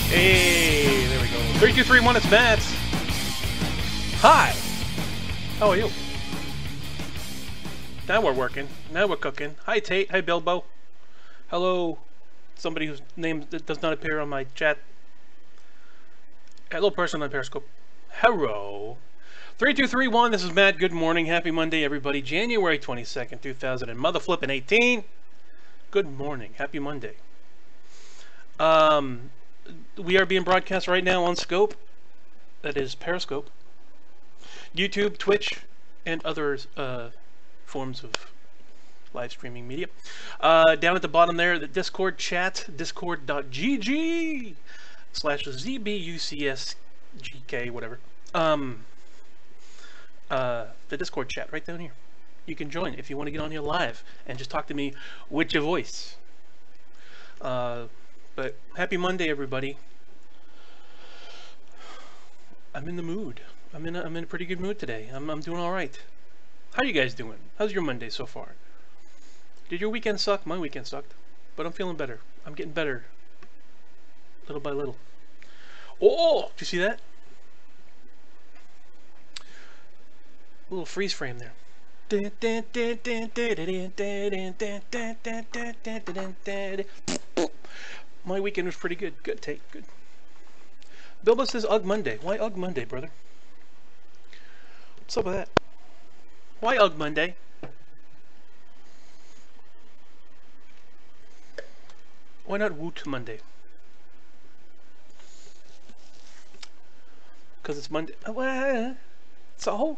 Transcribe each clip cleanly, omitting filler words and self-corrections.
Hey, there we go. 3, 2, 3, 1, it's Matt. Hi. How are you? Now we're working. Now we're cooking. Hi, Tate. Hi, Bilbo. Hello, somebody whose name does not appear on my chat. Hello, person on Periscope. Hello. 3, 2, 3, 1, this is Matt. Good morning. Happy Monday, everybody. January 22nd, 2000 and motherflippin' 18. Good morning. Happy Monday. We are being broadcast right now on Scope. That is Periscope. YouTube, Twitch, and other forms of live streaming media. Down at the bottom there, the Discord chat, discord.gg/ZBUCSGK, whatever. The Discord chat right down here. You can join if you want to get on here live and just talk to me with your voice. But happy Monday, everybody. I'm in the mood. I'm in a pretty good mood today. I'm doing all right. How you guys doing? How's your Monday so far? Did your weekend suck? My weekend sucked, but I'm feeling better. I'm getting better, little by little. Oh, did you see that? A little freeze frame there. My weekend was pretty good. Good take. Good. Bilbo says Ugg Monday. Why Ugg Monday, brother? What's up with that? Why Ugg Monday? Why not Woot Monday? Because it's Monday. So?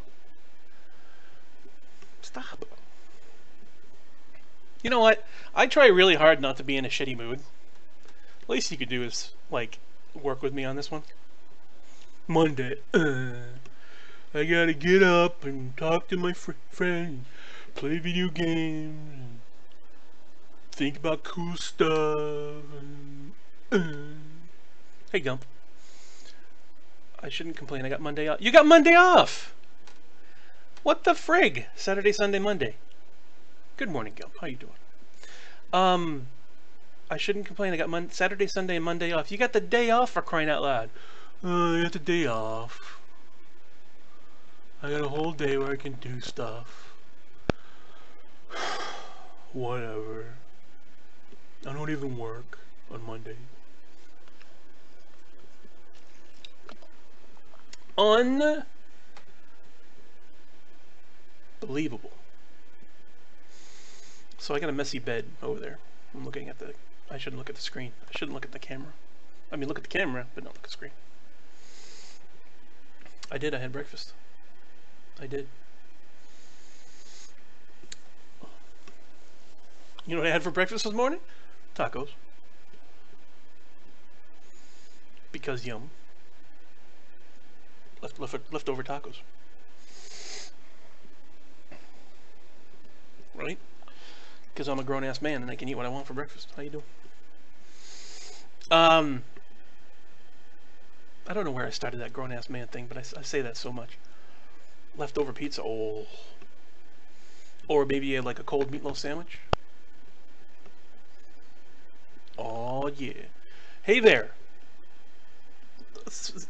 Stop. You know what? I try really hard not to be in a shitty mood. Least you could do is, like, work with me on this one. Monday. I gotta get up and talk to my friends, play video games, and think about cool stuff. Hey, Gump. I shouldn't complain. I got Monday off. You got Monday off! What the frig? Saturday, Sunday, Monday. Good morning, Gump. How you doing? I shouldn't complain. I got Saturday, Sunday, and Monday off. You got the day off for crying out loud. I got the day off. I got a whole day where I can do stuff. Whatever. I don't even work on Monday. Unbelievable. So I got a messy bed over there. I'm looking at the... I shouldn't look at the screen. I shouldn't look at the camera. I mean, look at the camera, but don't look at the screen. I did. I had breakfast. I did. You know what I had for breakfast this morning? Tacos. Because yum. Leftover tacos. Right? Because I'm a grown-ass man and I can eat what I want for breakfast. How you doing? I don't know where I started that grown-ass man thing, but I say that so much. Leftover pizza, oh. Or maybe like a cold meatloaf sandwich. Oh yeah. Hey there.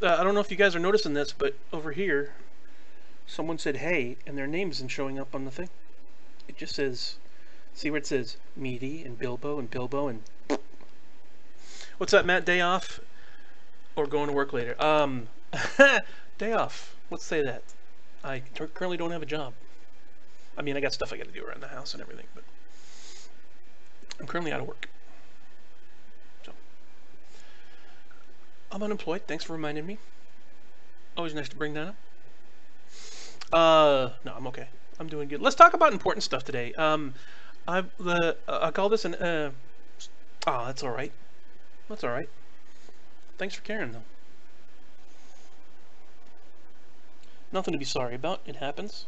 I don't know if you guys are noticing this, but over here, someone said hey, and their name isn't showing up on the thing. It just says, see where it says Meaty and Bilbo and Bilbo and... What's up, Matt? Day off? Or going to work later? Day off. Let's say that. I currently don't have a job. I mean, I got stuff I got to do around the house and everything, but I'm currently out of work. So I'm unemployed. Thanks for reminding me. Always nice to bring that up. No, I'm okay. I'm doing good. Let's talk about important stuff today. I call this an that's all right. That's all right. Thanks for caring, though. Nothing to be sorry about. It happens.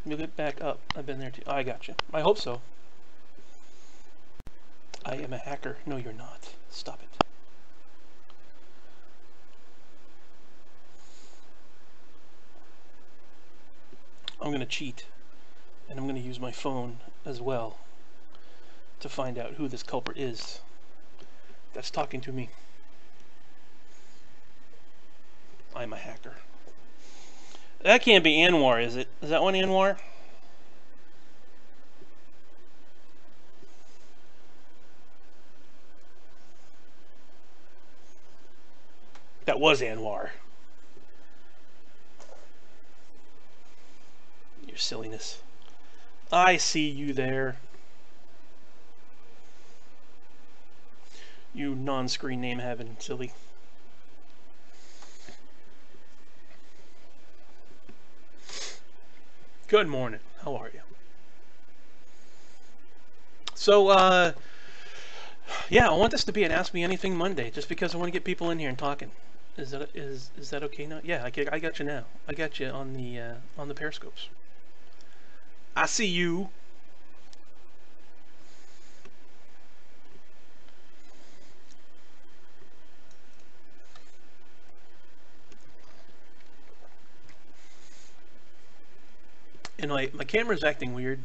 You'll get back up. I've been there too. I got you. I hope so. I am a hacker. No, you're not. Stop it. I'm going to cheat. And I'm going to use my phone as well to find out who this culprit is. That's talking to me. I'm a hacker. That can't be Anwar, is it? Is that one Anwar? That was Anwar. Your silliness. I see you there. You non-screen name having silly. Good morning. How are you? So, yeah, I want this to be an Ask Me Anything Monday, just because I want to get people in here and talking. Is that okay now? Yeah, I got you now. I got you on the Periscopes. I see you. And my camera's acting weird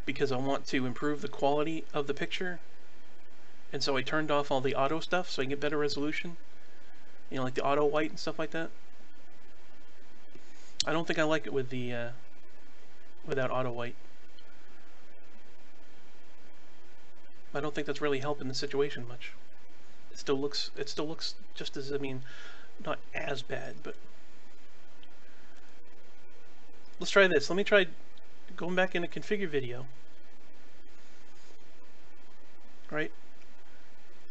because I want to improve the quality of the picture, and so I turned off all the auto stuff so I can get better resolution. You know, like the auto white and stuff like that. I don't think I like it with the without auto white. I don't think that's really helping the situation much. It still looks just as, I mean, not as bad, but let's try this. Let me try going back into configure video. Right?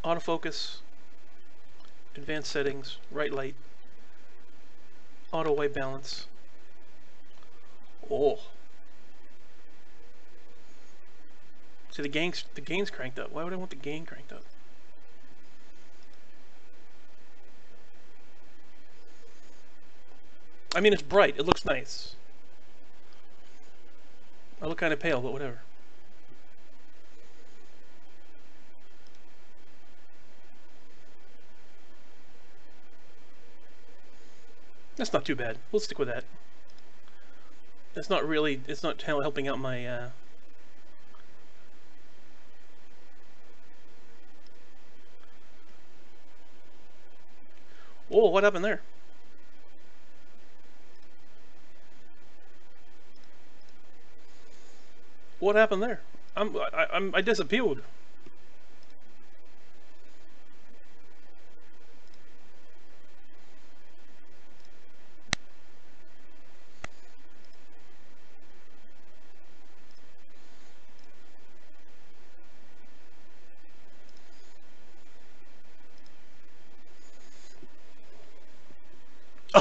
Autofocus, advanced settings, right light, auto white balance. Oh. See, the gain's cranked up. Why would I want the gain cranked up? I mean, it's bright. It looks nice. I look kind of pale, but whatever. That's not too bad. We'll stick with that. It's not really, it's not helping out my, Oh, what happened there? What happened there? I disappeared.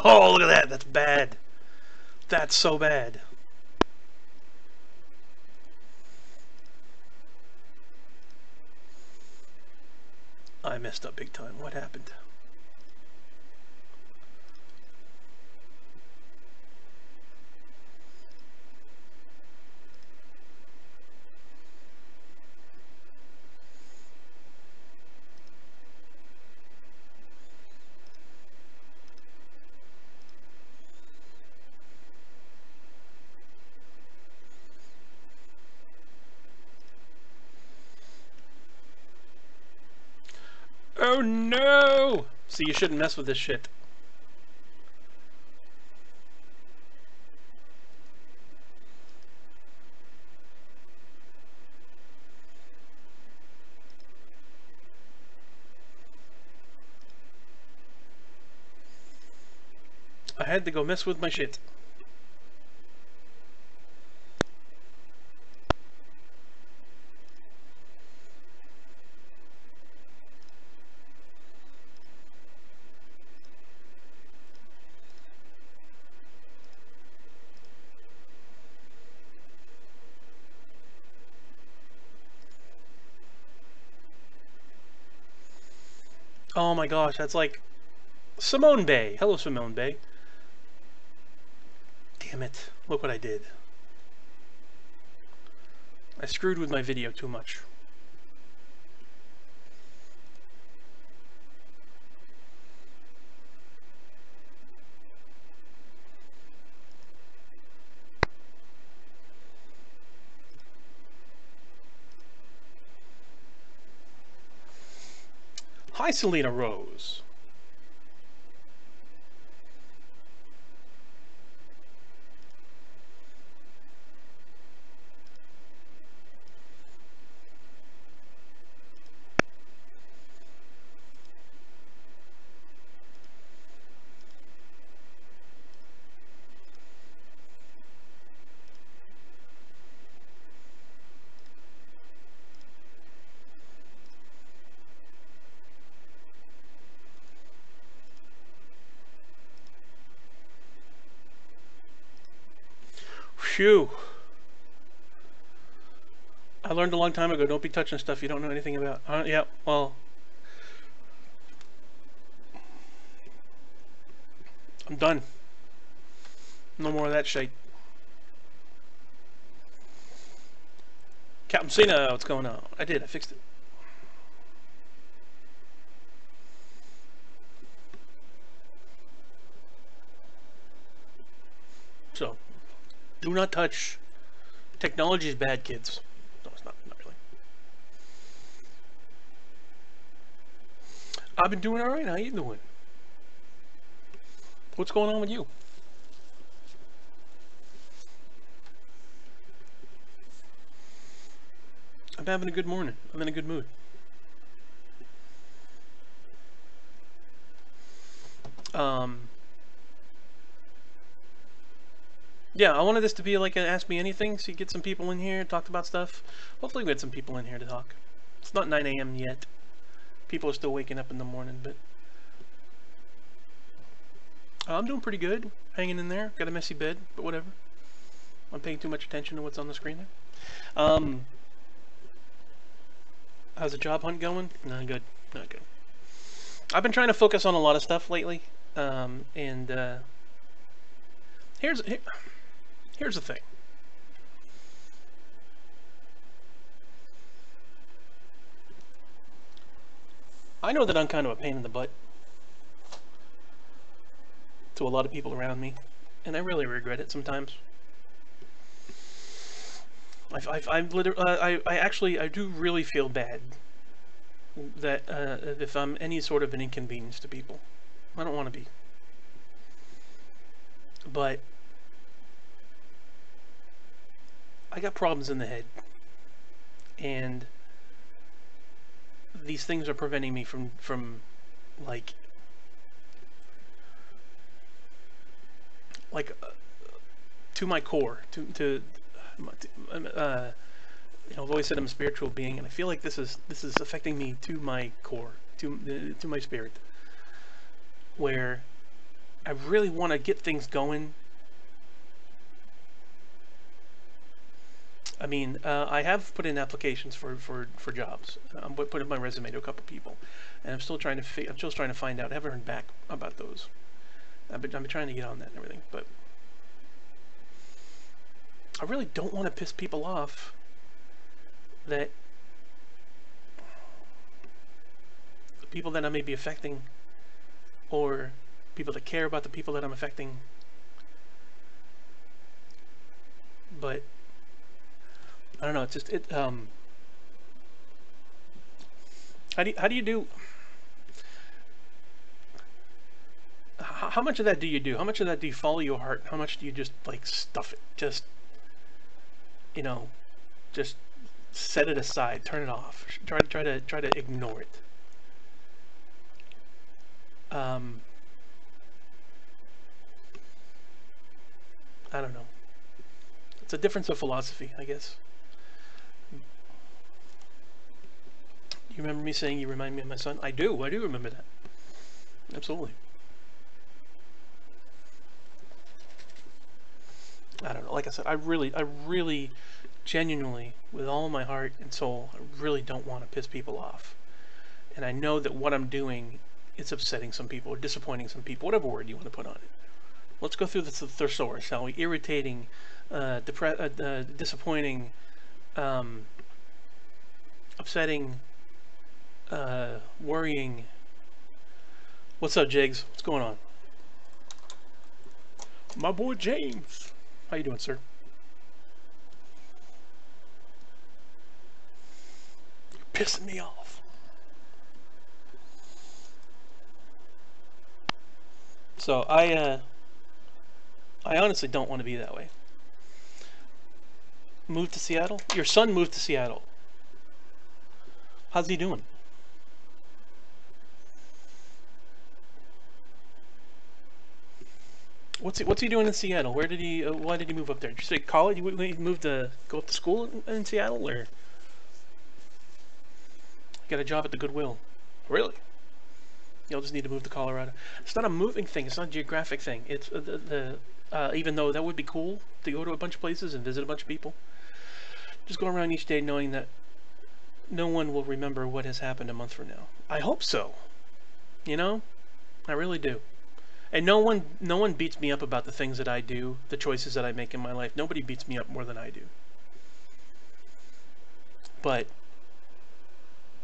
Oh, look at that. That's bad. That's so bad. I messed up big time. What happened? Oh no! See, you shouldn't mess with this shit. I had to go mess with my shit. Oh my gosh, that's like Simone Bay. Hello, Simone Bay. Damn it. Look what I did. I screwed with my video too much. Hi, Selena Rose. Phew. I learned a long time ago, don't be touching stuff you don't know anything about. Yeah, well, I'm done. No more of that shit. Captain Cena, what's going on? I did, I fixed it. So, do not touch. Technology is bad, kids. No, it's not, not really. I've been doing alright, how you doing? What's going on with you? I'm having a good morning. I'm in a good mood. Yeah, I wanted this to be like an Ask Me Anything, so you get some people in here, talked about stuff. Hopefully we had some people in here to talk. It's not 9 a.m. yet. People are still waking up in the morning, but... I'm doing pretty good. Hanging in there. Got a messy bed, but whatever. I'm paying too much attention to what's on the screen there. How's the job hunt going? Not good. Not good. I've been trying to focus on a lot of stuff lately. Here's the thing. I know that I'm kind of a pain in the butt to a lot of people around me, and I really regret it sometimes. I do really feel bad that if I'm any sort of an inconvenience to people. I don't want to be. But I got problems in the head, and these things are preventing me from like to my core, you know, I've always said I'm a spiritual being, and I feel like this is affecting me to my core, to my spirit, where I really want to get things going. I mean, I have put in applications for jobs. I'm putting my resume to a couple people, and I'm still trying to find out. I haven't heard back about those. I've been trying to get on that and everything, but I really don't want to piss people off that the people that I may be affecting, or people that care about the people that I'm affecting. But I don't know, it's just how do you do, how much of that do you do? How much of that do you follow your heart? How much do you just like stuff it? Just, you know, just set it aside, turn it off, try to ignore it. I don't know. It's a difference of philosophy, I guess. You remember me saying you remind me of my son? I do remember that. Absolutely. I don't know. Like I said, I really, genuinely, with all my heart and soul, I really don't want to piss people off. And I know that what I'm doing is upsetting some people or disappointing some people, whatever word you want to put on it. Let's go through the thesaurus, shall we? Irritating, disappointing, upsetting, worrying. What's up, Jigs? What's going on? My boy James. How you doing, sir? You're pissing me off. So I honestly don't want to be that way. Moved to Seattle? Your son moved to Seattle. How's he doing? What's he doing in Seattle? Where did he? Why did he move up there? Did you say college? He moved to go up to school in Seattle, or got a job at the Goodwill? Really? You'll just need to move to Colorado. It's not a moving thing. It's not a geographic thing. It's even though that would be cool to go to a bunch of places and visit a bunch of people. Just go around each day knowing that no one will remember what has happened a month from now. I hope so. You know, I really do. And no one beats me up about the things that I do, the choices that I make in my life. Nobody beats me up more than I do. But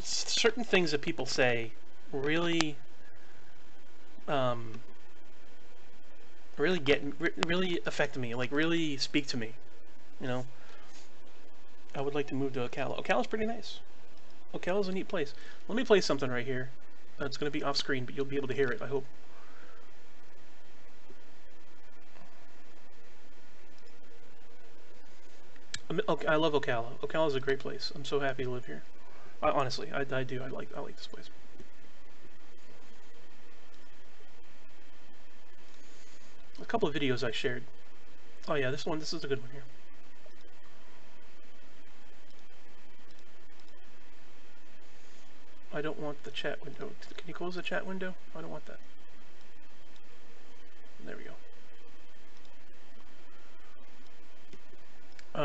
certain things that people say really really affect me, like really speak to me. You know, I would like to move to Ocala. Ocala's pretty nice. Ocala's a neat place. Let me play something right here. It's going to be off screen, but you'll be able to hear it, I hope. I love Ocala. Ocala's a great place. I'm so happy to live here. Honestly, I do. I like this place. A couple of videos I shared. Oh yeah, this is a good one here. I don't want the chat window. Can you close the chat window? I don't want that. There we go.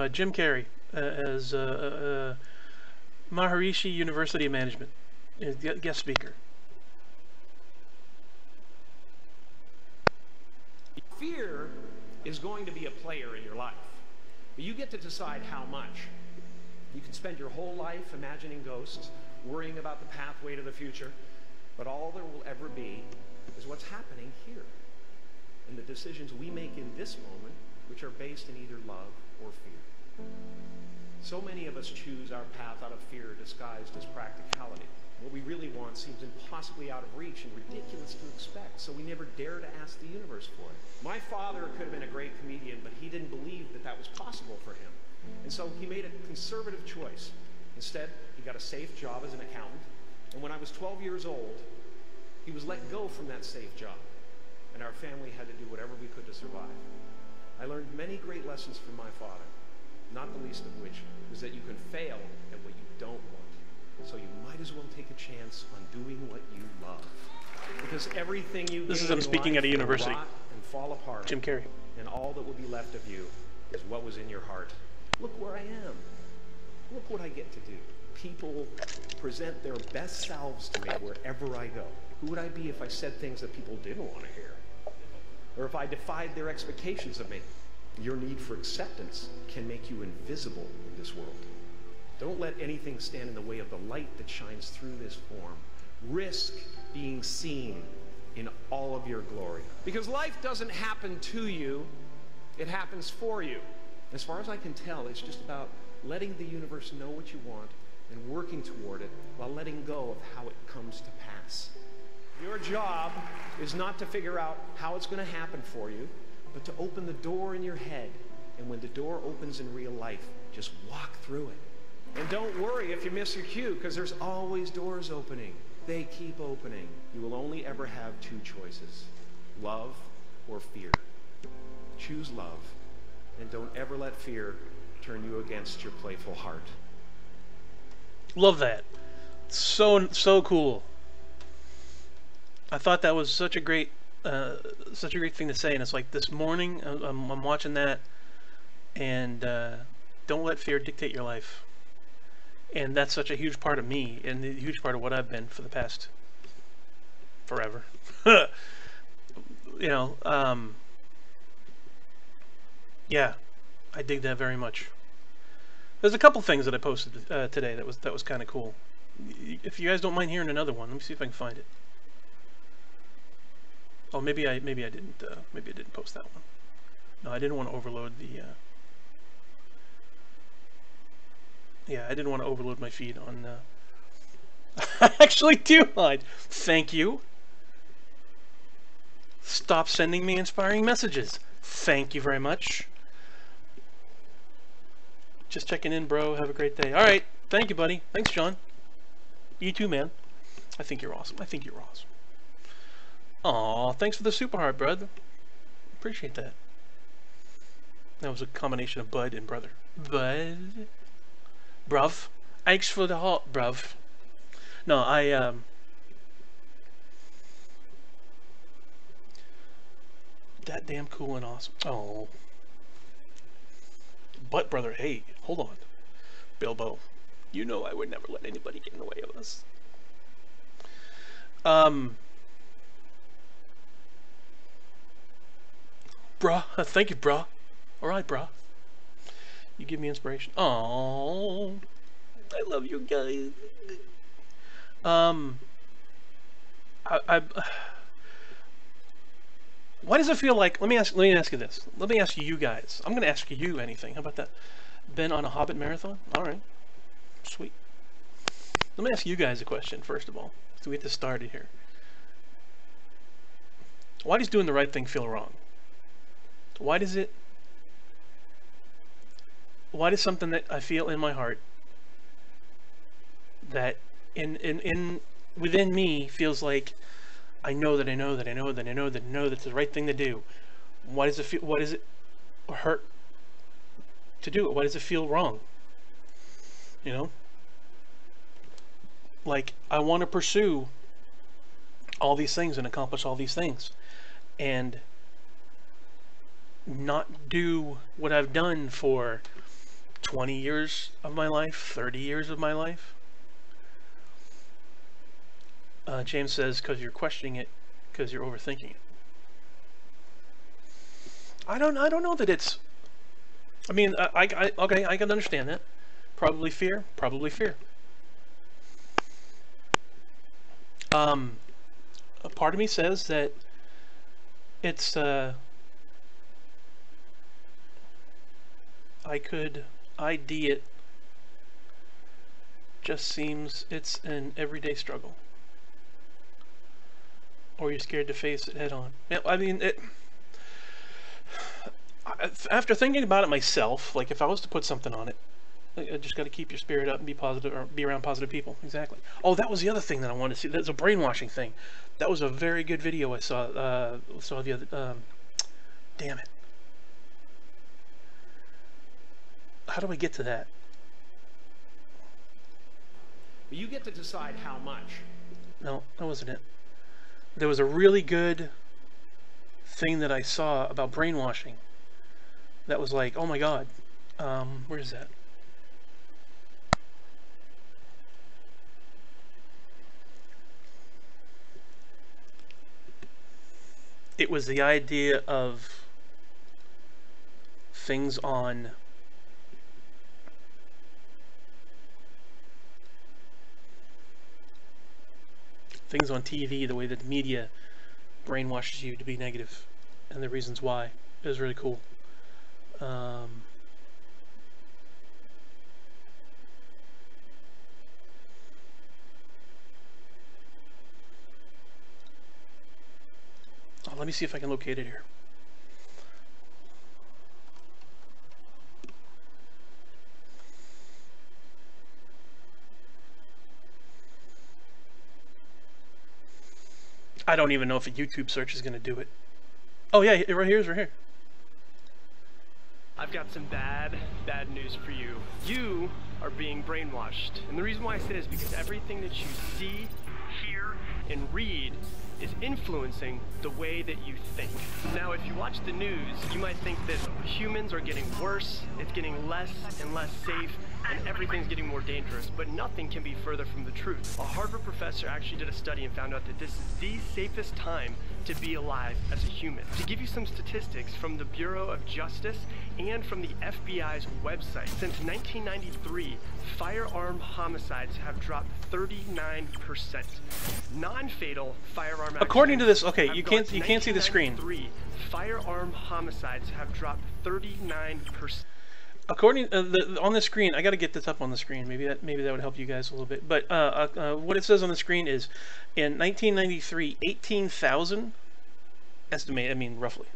Jim Carrey as Maharishi University of Management, guest speaker. Fear is going to be a player in your life, but you get to decide how much. You can spend your whole life imagining ghosts, worrying about the pathway to the future, but all there will ever be is what's happening here, and the decisions we make in this moment, which are based in either love or fear. So many of us choose our path out of fear disguised as practicality. What we really want seems impossibly out of reach and ridiculous to expect, so we never dare to ask the universe for it. My father could have been a great comedian, but he didn't believe that that was possible for him. And so he made a conservative choice. Instead, he got a safe job as an accountant, and when I was 12 years old, he was let go from that safe job, and our family had to do whatever we could to survive. I learned many great lessons from my father, not the least of which was that you can fail at what you don't want. So you might as well take a chance on doing what you love. Because everything you This is him speaking at a university. Rot and fall apart. Jim Carrey. And all that will be left of you is what was in your heart. Look where I am. Look what I get to do. People present their best selves to me wherever I go. Who would I be if I said things that people didn't want to hear? Or if I defied their expectations of me? Your need for acceptance can make you invisible in this world. Don't let anything stand in the way of the light that shines through this form. Risk being seen in all of your glory. Because life doesn't happen to you, it happens for you. As far as I can tell, it's just about letting the universe know what you want and working toward it while letting go of how it comes to pass. Your job is not to figure out how it's going to happen for you, but to open the door in your head. And when the door opens in real life, just walk through it. And don't worry if you miss your cue, because there's always doors opening. They keep opening. You will only ever have two choices, love or fear. Choose love, and don't ever let fear turn you against your playful heart. Love that. So cool. I thought that was such a great thing to say, and it's like this morning I'm watching that, and don't let fear dictate your life. And that's such a huge part of me, and a huge part of what I've been for the past forever. You know, yeah, I dig that very much. There's a couple things that I posted today that was kind of cool. If you guys don't mind hearing another one, let me see if I can find it. Oh, maybe I didn't post that one. No, I didn't want to overload the. Yeah, I didn't want to overload my feed on. I actually do mind. Thank you. Stop sending me inspiring messages. Thank you very much. Just checking in, bro. Have a great day. All right. Thank you, buddy. Thanks, John. You too, man. I think you're awesome. I think you're awesome. Aw, thanks for the super heart, brother. Appreciate that. That was a combination of bud and brother. Bud? Bruv. Thanks for the heart, bruv. No, that damn cool and awesome. Oh. But, brother, hey, hold on. Bilbo, you know I would never let anybody get in the way of us. Bruh, thank you, bruh. Alright, bruh. You give me inspiration. Oh, I love you guys. Why does it feel like, let me ask you this. Let me ask you guys. I'm gonna ask you anything. How about that? Been on a Hobbit marathon? Alright. Sweet. Let me ask you guys a question, first of all, so we get this started here. Why does doing the right thing feel wrong? Why does something that I feel in my heart that within me feels like I know that's the right thing to do? Why does it hurt to do it? Why does it feel wrong? You know? Like, I want to pursue all these things and accomplish all these things, and not do what I've done for 20 years of my life, 30 years of my life. James says, because you're questioning it, because you're overthinking it. I don't know that it's, I mean, okay, I can understand that. Probably fear. A part of me says that it's, I could ID it, just seems it's an everyday struggle. Or you're scared to face it head on. Yeah, I mean, after thinking about it myself, like if I was to put something on it, I just got to keep your spirit up and be positive, or be around positive people. Exactly. Oh, that was the other thing that I wanted to see. That's a brainwashing thing. That was a very good video I saw. Saw the other. Damn it. How do I get to that? You get to decide how much. No, that wasn't it. There was a really good thing that I saw about brainwashing. That was like, oh my god. Where is that? It was the idea of things on TV, the way that the media brainwashes you to be negative, and the reasons why. It was really cool. Oh, let me see if I can locate it here. I don't even know if a YouTube search is going to do it. Oh yeah, right here. I've got some bad news for you. You are being brainwashed. And the reason why I say this is because everything that you see, hear, and read is influencing the way that you think. Now, if you watch the news, you might think that humans are getting worse, it's getting less and less safe, and everything's getting more dangerous, but nothing can be further from the truth. A Harvard professor actually did a study and found out that this is the safest time to be alive as a human. To give you some statistics from the Bureau of Justice and from the FBI's website, since 1993, firearm homicides have dropped 39%. Non-fatal firearm accidents. According to this, okay, you can't see the screen. Firearm homicides have dropped 39%. According on the screen, I got to get this up on the screen. Maybe that would help you guys a little bit. But what it says on the screen is, in 1993, 18,000 estimate, I mean roughly,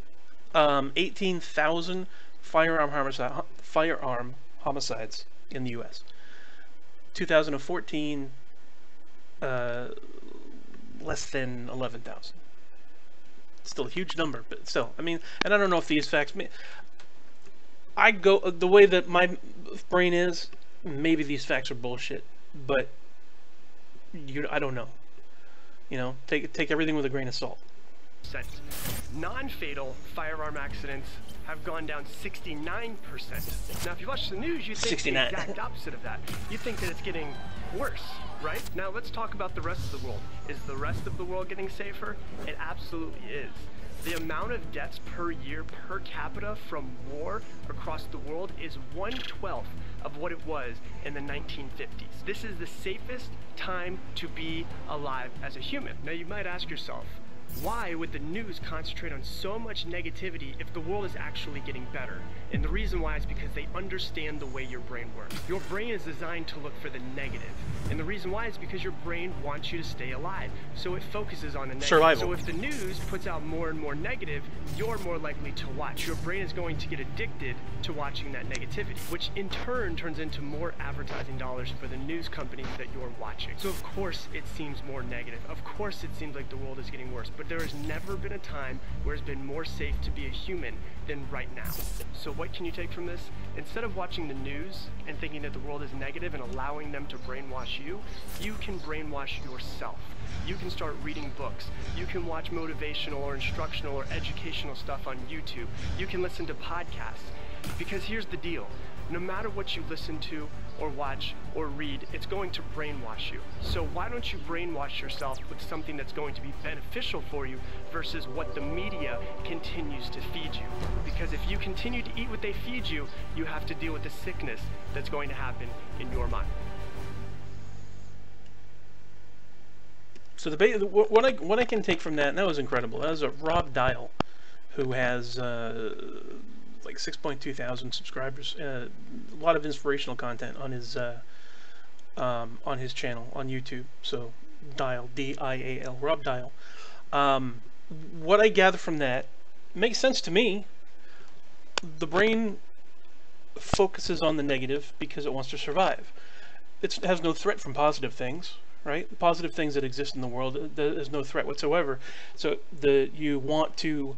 18,000 firearm homicides in the U.S. 2014, less than 11,000. Still a huge number, but still, I mean, and I don't know if these facts, I go, the way that my brain is, maybe these facts are bullshit, but I don't know. You know, take everything with a grain of salt. Non-fatal firearm accidents have gone down 69%. Now, if you watch the news, you'd think 69. the exact opposite of that. You'd think that it's getting worse, right? Now, let's talk about the rest of the world. Is the rest of the world getting safer? It absolutely is. The amount of deaths per year per capita from war across the world is 1/12 of what it was in the 1950s. This is the safest time to be alive as a human. Now, you might ask yourself, why would the news concentrate on so much negativity if the world is actually getting better? And the reason why is because they understand the way your brain works. Your brain is designed to look for the negative. And the reason why is because your brain wants you to stay alive. So it focuses on the negative. Survival. So if the news puts out more and more negative, you're more likely to watch. Your brain is going to get addicted to watching that negativity, which in turn turns into more advertising dollars for the news companies that you're watching. So of course it seems more negative. Of course it seems like the world is getting worse. But there has never been a time where it's been more safe to be a human than right now. So what can you take from this? Instead of watching the news and thinking that the world is negative and allowing them to brainwash you, you can brainwash yourself. You can start reading books. You can watch motivational or instructional or educational stuff on YouTube. You can listen to podcasts. Because here's the deal. No matter what you listen to or watch or read, it's going to brainwash you. So why don't you brainwash yourself with something that's going to be beneficial for you versus what the media continues to feed you? Because if you continue to eat what they feed you, you have to deal with the sickness that's going to happen in your mind. So what I can take from that, and that was incredible. That was a Rob Dial, who has like 6.2 thousand subscribers. A lot of inspirational content on his channel on YouTube. So Dial, D-I-A-L, Rob Dial. What I gather from that makes sense to me. The brain focuses on the negative because it wants to survive. It has no threat from positive things, right? The positive things that exist in the world, there's no threat whatsoever. So you want to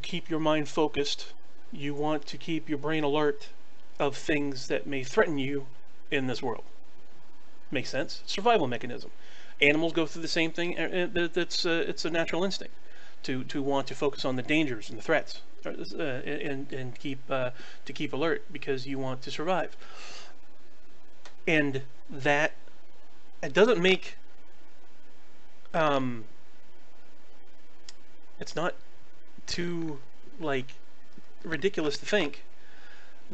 keep your mind focused. You want to keep your brain alert of things that may threaten you in this world. Makes sense? Survival mechanism. Animals go through the same thing. It's a natural instinct to want to focus on the dangers and the threats, and keep alert because you want to survive. And that it doesn't make it's not too like ridiculous to think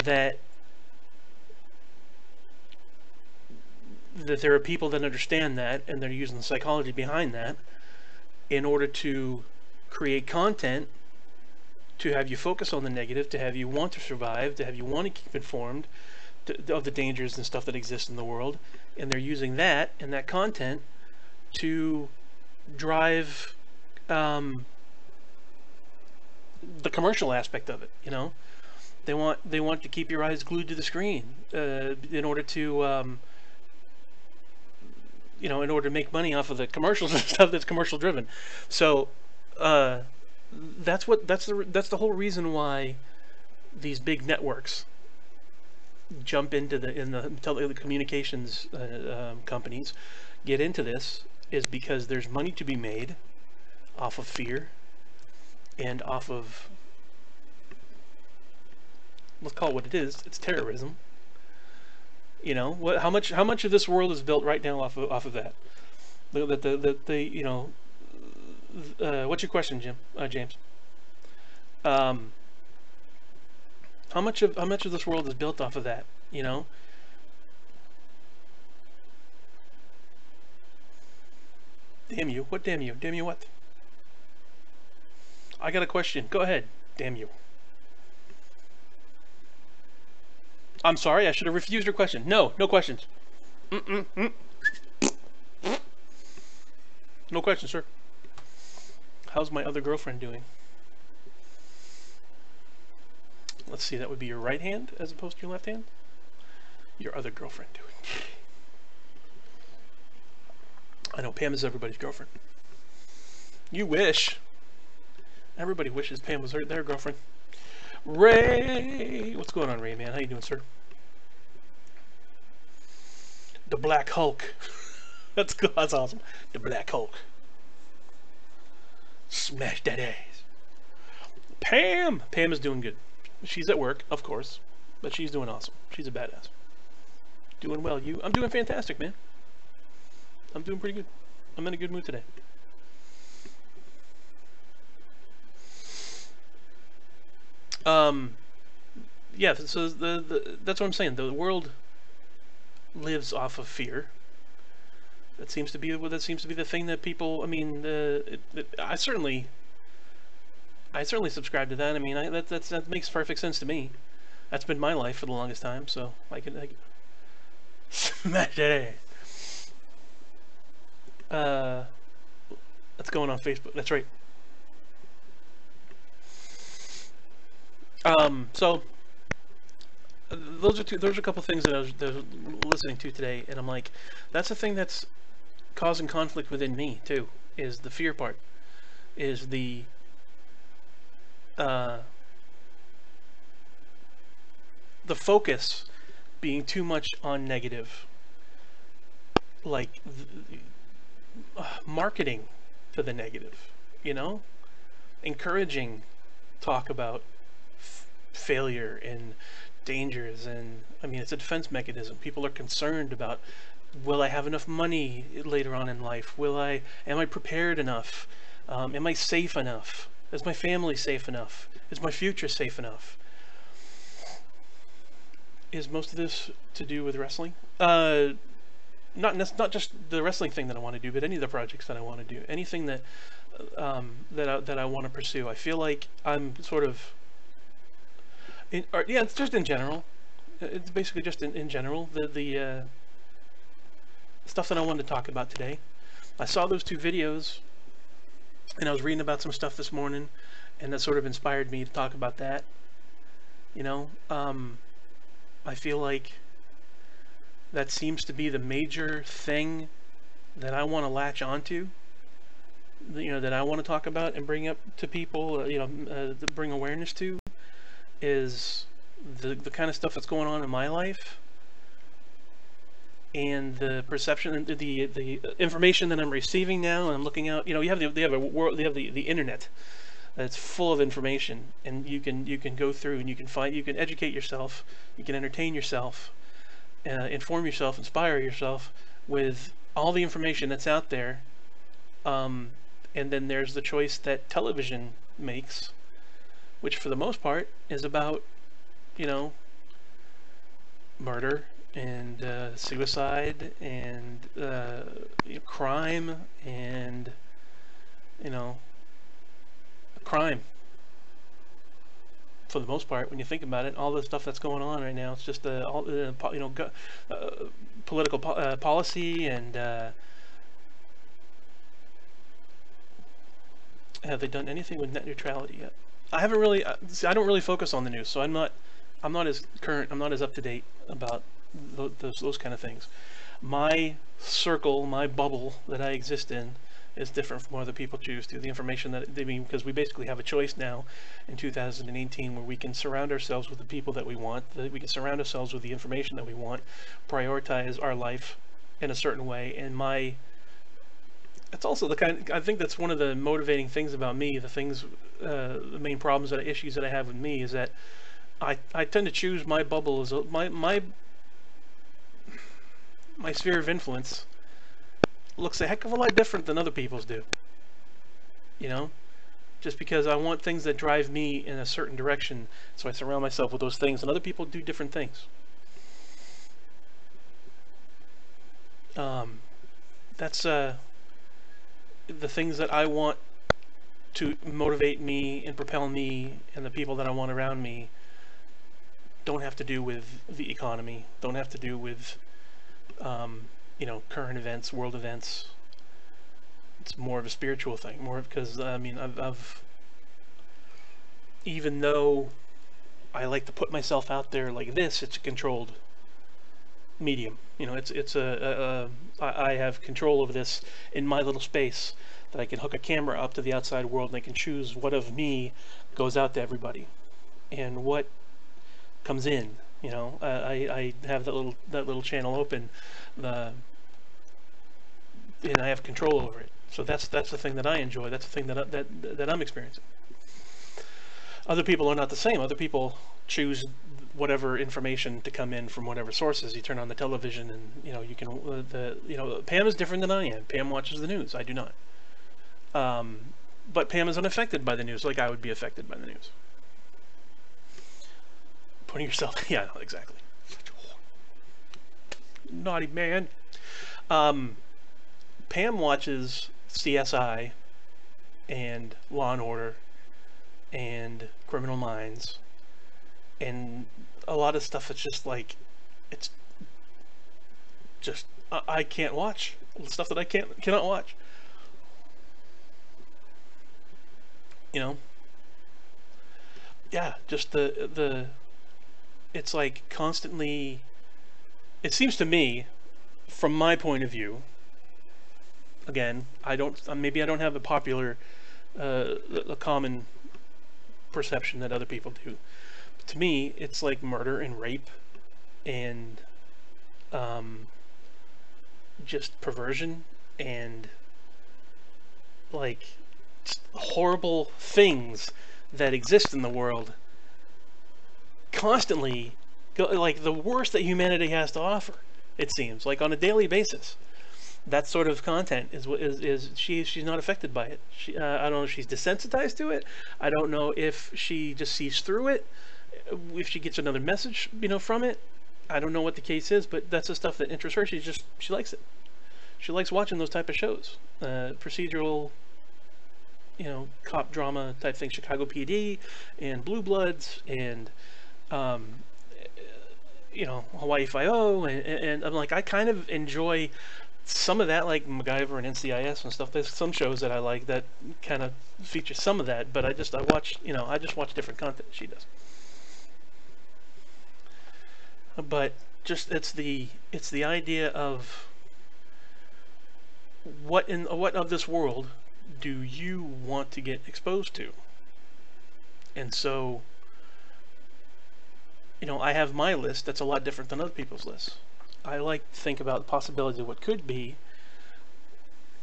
that there are people that understand that, and they're using the psychology behind that in order to create content to have you focus on the negative, to have you want to survive, to have you want to keep informed of the dangers and stuff that exist in the world. And they're using that and that content to drive the commercial aspect of it. You know, they want to keep your eyes glued to the screen in order to in order to make money off of the commercials and stuff that's commercial driven. So that's the whole reason why these big networks jump into the telecommunications companies get into this, is because there's money to be made off of fear and off of, let's call it what it is, it's terrorism. You know, how much of this world is built right now off of that? What's your question, James? How much of this world is built off of that? You know. Damn you! What damn you? Damn you what? I got a question. Go ahead. Damn you. I'm sorry, I should have refused your question. No questions. No questions, sir. How's my other girlfriend doing? Let's see, that would be your right hand as opposed to your left hand. Your other girlfriend doing. I know, Pam is everybody's girlfriend. You wish. Everybody wishes Pam was their girlfriend. Ray! What's going on, Ray, man? How you doing, sir? The Black Hulk. That's good. That's awesome. The Black Hulk. Smash that ass. Pam! Pam is doing good. She's at work, of course, but she's doing awesome. She's a badass. Doing well. I'm doing fantastic, man. I'm doing pretty good. I'm in a good mood today. Yeah, so that's what I'm saying. The world lives off of fear. That seems to be the thing that people. I mean, I certainly subscribe to that. I mean, that makes perfect sense to me. That's been my life for the longest time. So I can smash that ass. That's going on Facebook. That's right. So those are a couple things that I was listening to today, and I'm like, that's the thing that's causing conflict within me too. Is the fear part? Is the focus being too much on negative, like marketing to the negative, you know, encouraging talk about failure and dangers, and I mean, it's a defense mechanism. People are concerned about, will I have enough money later on in life? Am I prepared enough? Am I safe enough? Is my family safe enough? Is my future safe enough? Is most of this to do with wrestling? Not just the wrestling thing that I want to do, but any of the projects that I want to do, anything that that I want to pursue. I feel like I'm sort of, yeah, it's just in general. It's basically just in general the stuff that I wanted to talk about today. I saw those two videos, and I was reading about some stuff this morning, and that sort of inspired me to talk about that. You know, I feel like that seems to be the major thing that I want to latch onto, you know, that I want to talk about and bring up to people, you know, to bring awareness to, is the kind of stuff that's going on in my life, and the perception and the information that I'm receiving now. And I'm looking out, you know, they have the internet that's full of information, and you can go through and you can educate yourself, you can entertain yourself, inform yourself, inspire yourself with all the information that's out there. And then there's the choice that television makes, which for the most part is about, you know, murder and suicide and crime and, you know, crime. For the most part, when you think about it, all the stuff that's going on right now, it's just all you know, political policy, and have they done anything with net neutrality yet? I haven't really. See, I don't really focus on the news, so I'm not as current. I'm not as up to date about those kind of things. My circle, my bubble that I exist in, is different from what other people choose to. The information that they mean, because we basically have a choice now in 2018 where we can surround ourselves with the people that we want, that we can surround ourselves with the information that we want, prioritize our life in a certain way. And it's also the kind, I think that's one of the motivating things about me, the main problems and issues that I have with me, is that I tend to choose my bubble as my sphere of influence looks a heck of a lot different than other people's do. You know, just because I want things that drive me in a certain direction, so I surround myself with those things, and other people do different things. That's the things that I want to motivate me and propel me, and the people that I want around me, don't have to do with the economy, don't have to do with you know, current events, world events, It's more of a spiritual thing, more because I mean I've even though I like to put myself out there like this, it's a controlled medium. You know, I have control over this in my little space, that I can hook a camera up to the outside world and I can choose what of me goes out to everybody and what comes in. You know, I have that little channel open, and I have control over it. So that's the thing that I enjoy. That's the thing that I'm experiencing. Other people are not the same. Other people choose whatever information to come in from whatever sources. You turn on the television, and you know you can. Pam is different than I am. Pam watches the news. I do not. But Pam is unaffected by the news, like I would be affected by the news. Putting yourself, yeah, exactly. Naughty man. Pam watches CSI and Law and Order and Criminal Minds and a lot of stuff. It's just like, it's just I can't watch stuff that I cannot watch. You know, yeah, just the it's like constantly, it seems to me, from my point of view, again, maybe I don't have a popular, a common perception that other people do. But to me, it's like murder and rape and just perversion and like horrible things that exist in the world constantly like the worst that humanity has to offer, it seems, like on a daily basis. That sort of content is she's not affected by it. I don't know if she's desensitized to it. I don't know if she just sees through it, if she gets another message, you know, from it. I don't know what the case is, but that's the stuff that interests her. She likes it. She likes watching those type of shows, procedural, you know, cop drama type thing, Chicago PD and Blue Bloods and you know, Hawaii Five-0, and I'm like, I kind of enjoy some of that, like MacGyver and NCIS and stuff. There's some shows that I like that kind of feature some of that, but I just watch different content she does. But just it's the idea of what of this world do you want to get exposed to? And so, you know, I have my list that's a lot different than other people's lists. I like to think about the possibilities of what could be.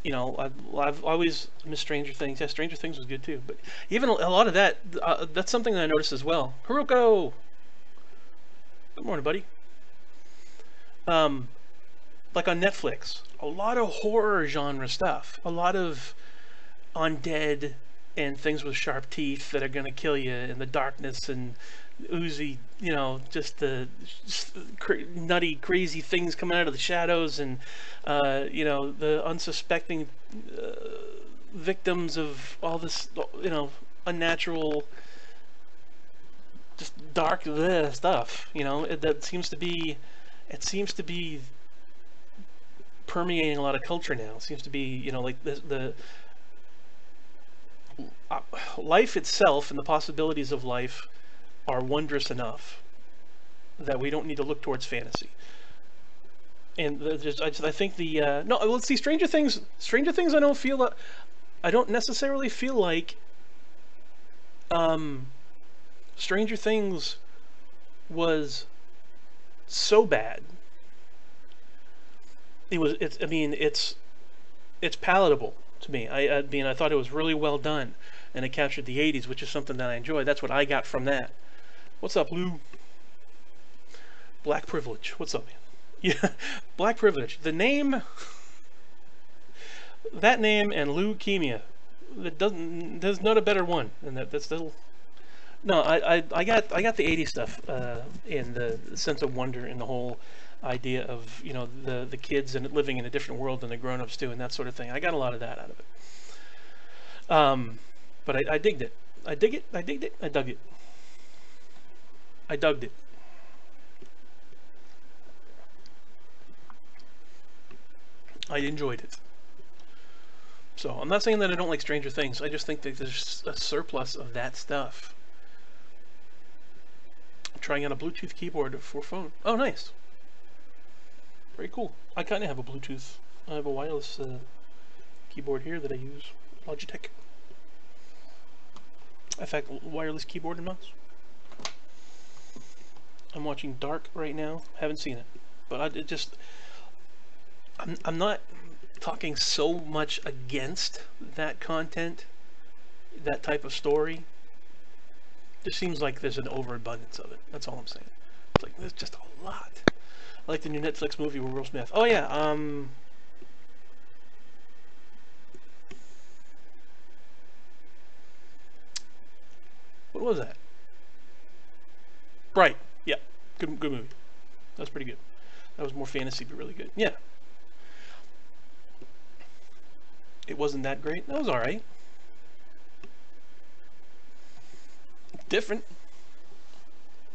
You know, I've always missed Stranger Things. Yeah, Stranger Things was good too. But even a lot of that, that's something that I noticed as well. Haruko! Good morning, buddy. Like on Netflix, a lot of horror genre stuff. A lot of undead and things with sharp teeth that are going to kill you in the darkness and oozy, you know, just nutty, crazy things coming out of the shadows, and you know, the unsuspecting victims of all this, you know, unnatural, just dark stuff. You know, that seems to be permeating a lot of culture now. It seems to be, you know, like the life itself and the possibilities of life are wondrous enough that we don't need to look towards fantasy. And I think no, let's see, Stranger Things. I don't necessarily feel like Stranger Things was so bad. It's palatable to me. I mean, I thought it was really well done, and it captured the 80s, which is something that I enjoy. That's what I got from that. What's up, Lou? Black Privilege. What's up, man? Yeah, Black Privilege. The name, that name, and leukemia. There's not a better one than that. That's little. No, I got the 80s stuff, and the sense of wonder in the whole idea of, you know, the kids and living in a different world than the grown-ups do, and that sort of thing. I got a lot of that out of it. But I digged it. I dug it. I dug it. I dug it. I enjoyed it. So I'm not saying that I don't like Stranger Things. I just think that there's a surplus of that stuff. I'm trying out a Bluetooth keyboard for phone. Oh, nice. Very cool. I kind of have a Bluetooth. I have a wireless keyboard here that I use. Logitech. In fact, wireless keyboard and mouse. I'm watching Dark right now. Haven't seen it, but I'm not talking so much against that content, that type of story. Just seems like there's an overabundance of it. That's all I'm saying. It's like there's just a lot. I like the new Netflix movie with Will Smith. Oh yeah, what was that? Bright. Yeah, good movie. That's pretty good. That was more fantasy, but really good. Yeah. It wasn't that great. That was all right. Different.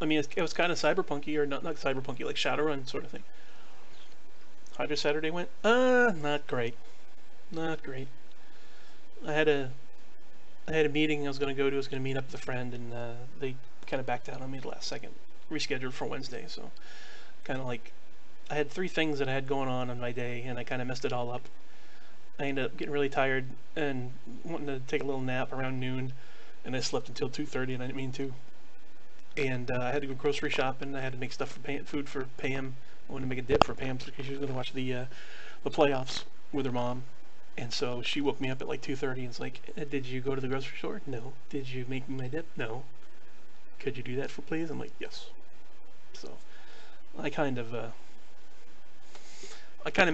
I mean, it was kind of cyberpunky, or not cyberpunky, like Shadowrun sort of thing. How did Saturday went? Not great. Not great. I had a meeting I was going to go to. I was going to meet up with a friend, and they kind of backed out on me at the last second. Rescheduled for Wednesday, so kind of like I had 3 things that I had going on my day, and I kind of messed it all up. I ended up getting really tired and wanting to take a little nap around noon, and I slept until 2:30, and I didn't mean to. And I had to go grocery shopping. I had to make stuff for food for Pam. I wanted to make a dip for Pam because she was going to watch the playoffs with her mom. And so she woke me up at like 2:30 and was like, "Did you go to the grocery store?" "No." "Did you make me my dip?" "No." "Could you do that for please?" I'm like, "Yes." So I kind of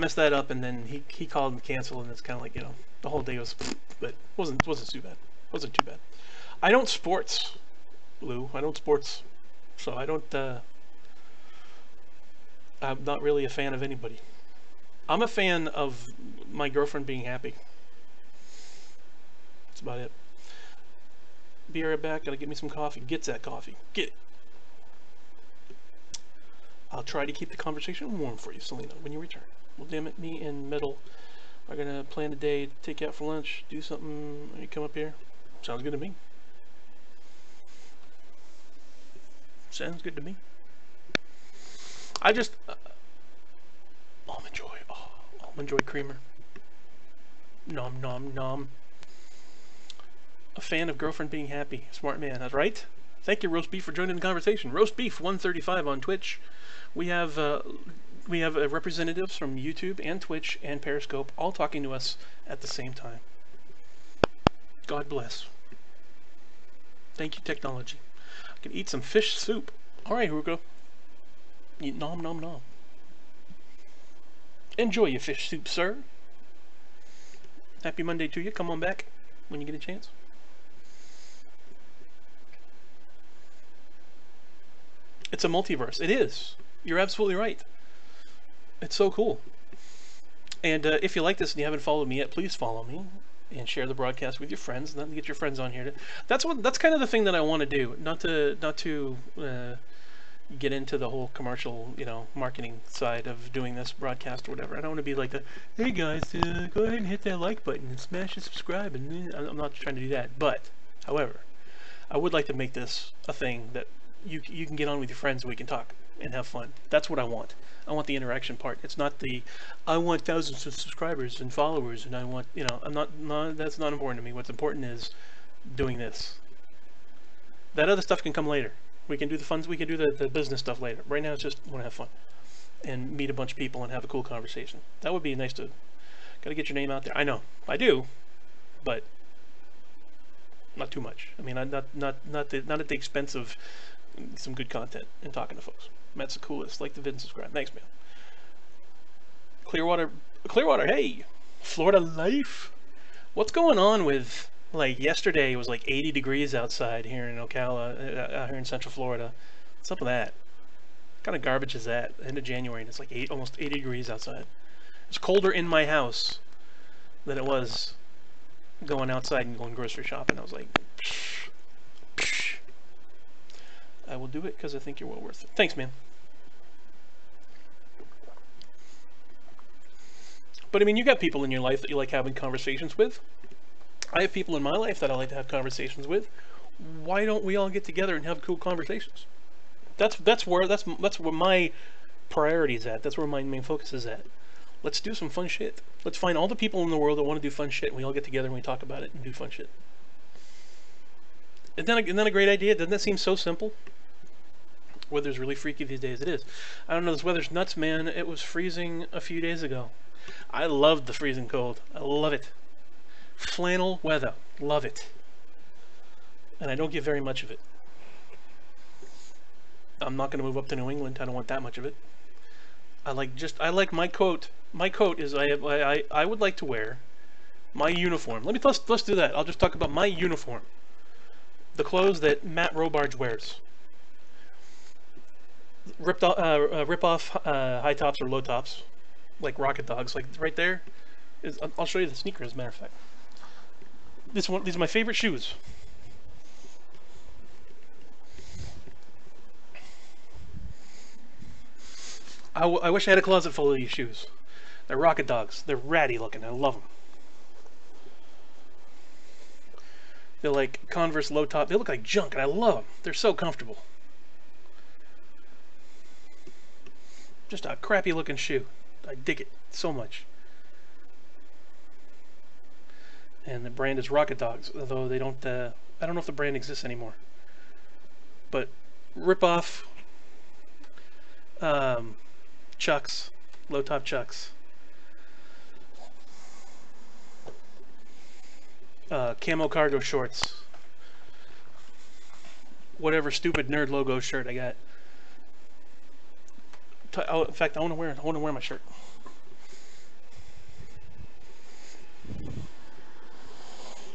messed that up, and then he called and canceled, and it's kind of like, you know, the whole day was, but wasn't too bad. Wasn't too bad. I don't sports, Lou. I don't sports, so I don't. I'm not really a fan of anybody. I'm a fan of my girlfriend being happy. That's about it. Be right back. Gotta get me some coffee. Get that coffee. Get it. I'll try to keep the conversation warm for you, Selena, when you return. Well, damn it, me and Metal are gonna plan a day, take you out for lunch, do something. You come up here. Sounds good to me. Sounds good to me. I just almond joy. Oh, almond joy creamer. Nom nom nom. A fan of girlfriend being happy. Smart man. That's right. Thank you, Roast Beef, for joining the conversation. Roast Beef 135 on Twitch. We have representatives from YouTube and Twitch and Periscope all talking to us at the same time. God bless. Thank you, technology. I can eat some fish soup. All right, Hugo. Eat nom nom nom. Enjoy your fish soup, sir. Happy Monday to you. Come on back when you get a chance. It's a multiverse. It is. You're absolutely right. It's so cool. And if you like this and you haven't followed me yet, please follow me and share the broadcast with your friends. And then get your friends on here. That's kind of the thing that I want to do. Not to get into the whole commercial, marketing side of doing this broadcast or whatever. I don't want to be like hey guys, go ahead and hit that like button and smash the subscribe. And I'm not trying to do that. But, however, I would like to make this a thing that you can get on with your friends and we can talk and have fun. That's what I want. I want the interaction part. It's not I want thousands of subscribers and followers, and I want, that's not important to me. What's important is doing this. That other stuff can come later. We can do the funds, we can do the business stuff later. Right now, it's just want to have fun and meet a bunch of people and have a cool conversation. That would be nice to, gotta get your name out there. I know, I do, but not too much. I mean, not at the expense of some good content and talking to folks. Matt's the coolest. Like the vid and subscribe. Thanks, man. Clearwater, hey! Florida life? What's going on with, like, yesterday it was like 80 degrees outside here in Ocala, out here in Central Florida. What's up with that? What kind of garbage is that? End of January and it's like almost 80 degrees outside. It's colder in my house than it was going outside and going grocery shopping. I was like, psh. I will do it because I think you're well worth it. Thanks, man. But I mean, you got people in your life that you like having conversations with. I have people in my life that I like to have conversations with. Why don't we all get together and have cool conversations? That's where my priority is at. That's where my main focus is at. Let's do some fun shit. Let's find all the people in the world that want to do fun shit, and we all get together and we talk about it and do fun shit. Isn't that a great idea? Doesn't that seem so simple? Weather's really freaky these days. It is. I don't know, this weather's nuts, man. It was freezing a few days ago. I loved the freezing cold. I love it. Flannel weather. Love it. And I don't get very much of it. I'm not going to move up to New England. I don't want that much of it. I like my coat. My coat is I would like to wear my uniform. Let's do that. I'll just talk about my uniform. The clothes that Matt Robarge wears. Rip off high tops or low tops, like rocket dogs. Like right there is. I'll show you the sneaker as a matter of fact. These are my favorite shoes. I wish I had a closet full of these shoes. They're rocket dogs. They're ratty looking. I love them. They're like Converse low top. They look like junk, and I love them. They're so comfortable. Just a crappy looking shoe. I dig it so much. And the brand is Rocket Dogs, although they don't. I don't know if the brand exists anymore. But rip off Chucks, low top Chucks. Camo cargo shorts. Whatever stupid nerd logo shirt I got. Oh, in fact, I want to wear my shirt.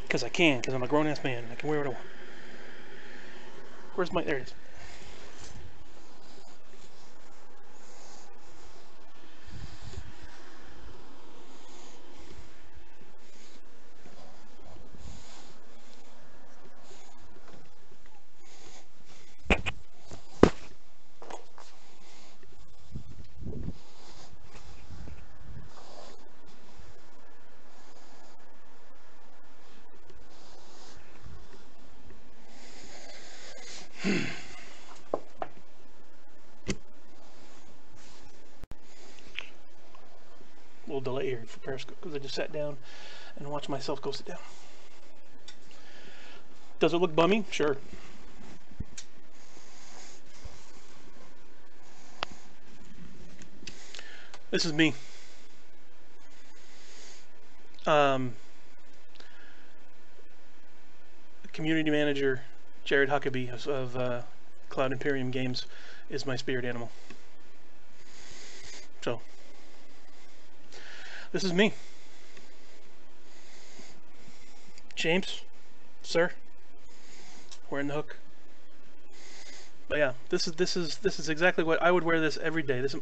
Because I can, because I'm a grown-ass man and I can wear what I want. Where's my... There it is. Little delay here for Periscope because I just sat down and watched myself go sit down. Does it look bummy? Sure. This is me. Community manager Jared Huckabee of Cloud Imperium Games is my spirit animal. So, this is me. James, sir, wearing the hook. But yeah, this is exactly what I would wear this every day. This is,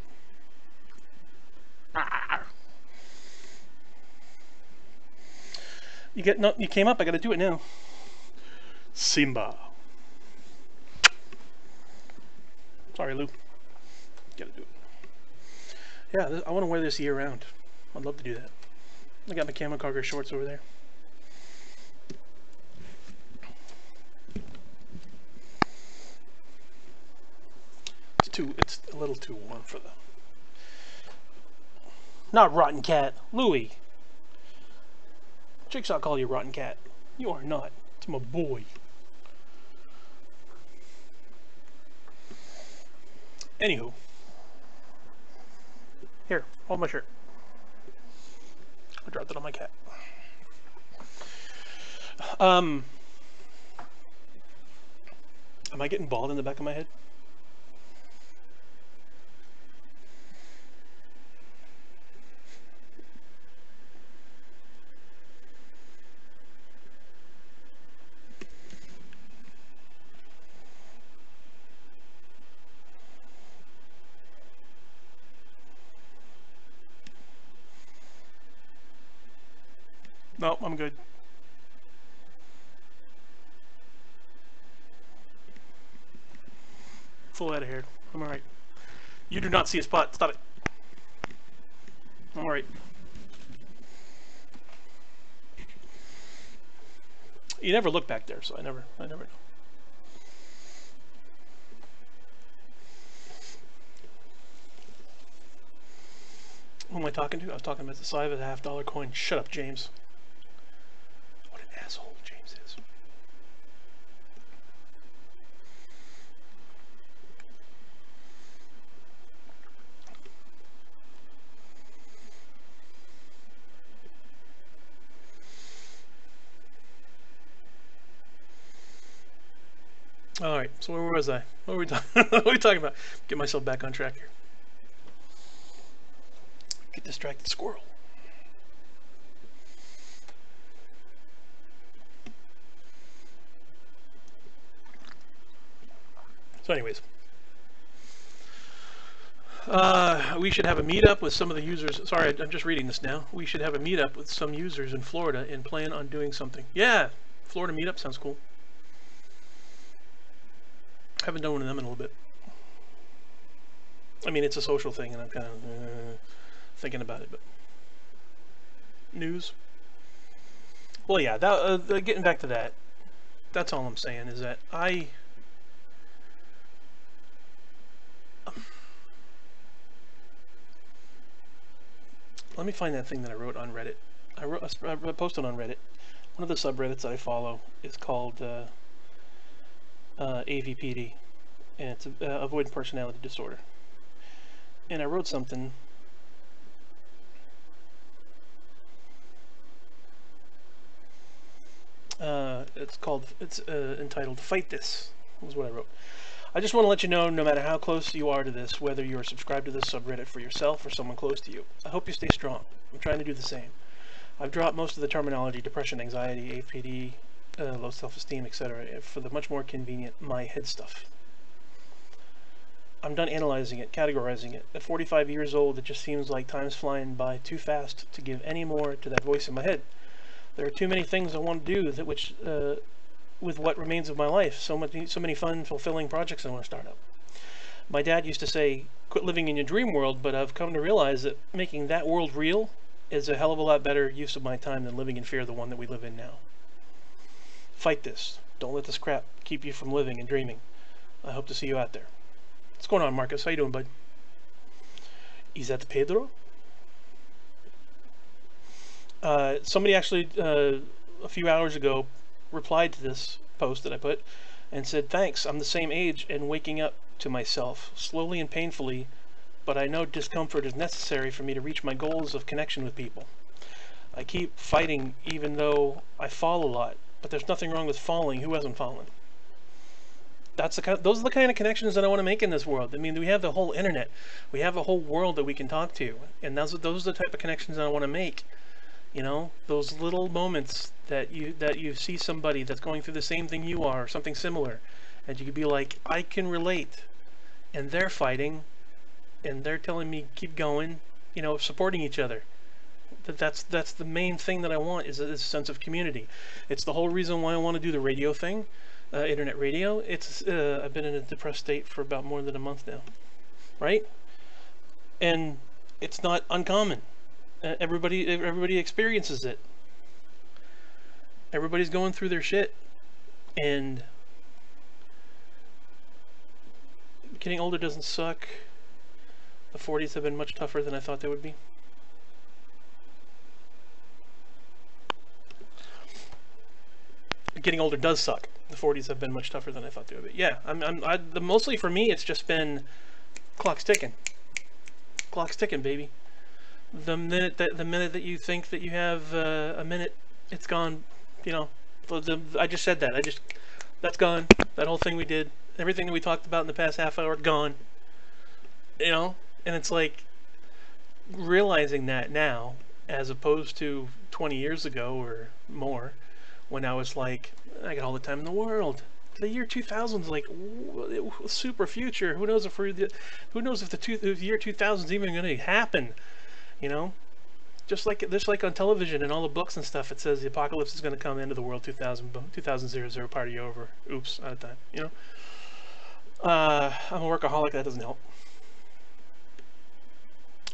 you came up, I gotta do it now. Simba. Sorry, Lou. Gotta do it. Yeah, I want to wear this year round. I'd love to do that. I got my camo cargo shorts over there. It's a little too warm for the... Not Rotten Cat. Louie. Jigsaw call you Rotten Cat. You are not. It's my boy. Anywho. Here, hold my shirt. I dropped it on my cat. Am I getting bald in the back of my head? No, I'm good. Full head of hair. I'm alright. You do not see a spot. Stop it. I'm alright. You never look back there, so I never know. Who am I talking to? I was talking about the size of a $50 coin. Shut up, James. What an asshole James is. All right, so where was I? What were we talking? What were we talking about? Get myself back on track here. Get distracted, squirrel. So, anyways, we should have a meetup with some of the users. Sorry, I'm just reading this now. We should have a meetup with some users in Florida and plan on doing something. Yeah, Florida meetup sounds cool. Haven't done one of them in a little bit. I mean, it's a social thing, and I'm kind of thinking about it. But news. Well, yeah. That, getting back to that. That's all I'm saying is that let me find that thing that I wrote on Reddit. I posted on Reddit. One of the subreddits that I follow is called AVPD, and it's avoidant personality disorder. And I wrote something. It's entitled "Fight This." Was what I wrote. I just want to let you know, no matter how close you are to this, whether you are subscribed to this subreddit for yourself or someone close to you, I hope you stay strong. I'm trying to do the same. I've dropped most of the terminology: depression, anxiety, APD, low self-esteem, etc., for the much more convenient my head stuff. I'm done analyzing it, categorizing it. At 45 years old, it just seems like time's flying by too fast to give any more to that voice in my head. There are too many things I want to do with what remains of my life. So many fun, fulfilling projects I want to start up. My dad used to say, quit living in your dream world, but I've come to realize that making that world real is a hell of a lot better use of my time than living in fear of the one that we live in now. Fight this. Don't let this crap keep you from living and dreaming. I hope to see you out there. What's going on, Marcus? How you doing, bud? Is that Pedro? Somebody actually, a few hours ago, replied to this post that I put and said, thanks, I'm the same age and waking up to myself, slowly and painfully, but I know discomfort is necessary for me to reach my goals of connection with people. I keep fighting even though I fall a lot, but there's nothing wrong with falling. Who hasn't fallen? Those are the kind of connections that I want to make in this world. I mean, we have the whole internet. We have a whole world that we can talk to. And those are the type of connections that I want to make. You know, those little moments that you see somebody that's going through the same thing you are, or something similar, and you could be like, I can relate. And they're fighting, and they're telling me keep going, you know, supporting each other. That's the main thing that I want is a sense of community. It's the whole reason why I want to do the radio thing. Internet radio. I've been in a depressed state for about more than a month now, right? And it's not uncommon. Everybody experiences it. Everybody's going through their shit, and getting older doesn't suck. The 40s have been much tougher than I thought they would be. Getting older does suck. The 40s have been much tougher than I thought they would be. Yeah, mostly for me, it's just been clock's ticking. Clock's ticking, baby. The minute that you think that you have a minute, it's gone. You know, I just said that. That's gone. That whole thing we did, everything that we talked about in the past half hour, gone. You know, and it's like realizing that now, as opposed to 20 years ago or more, when I was like, I got all the time in the world. The year 2000 is like super future. Who knows if the year 2000 is even going to happen? You know, just like on television and all the books and stuff, it says the apocalypse is going to come into the world 2000 party over. Oops, out of time. You know, I'm a workaholic. That doesn't help.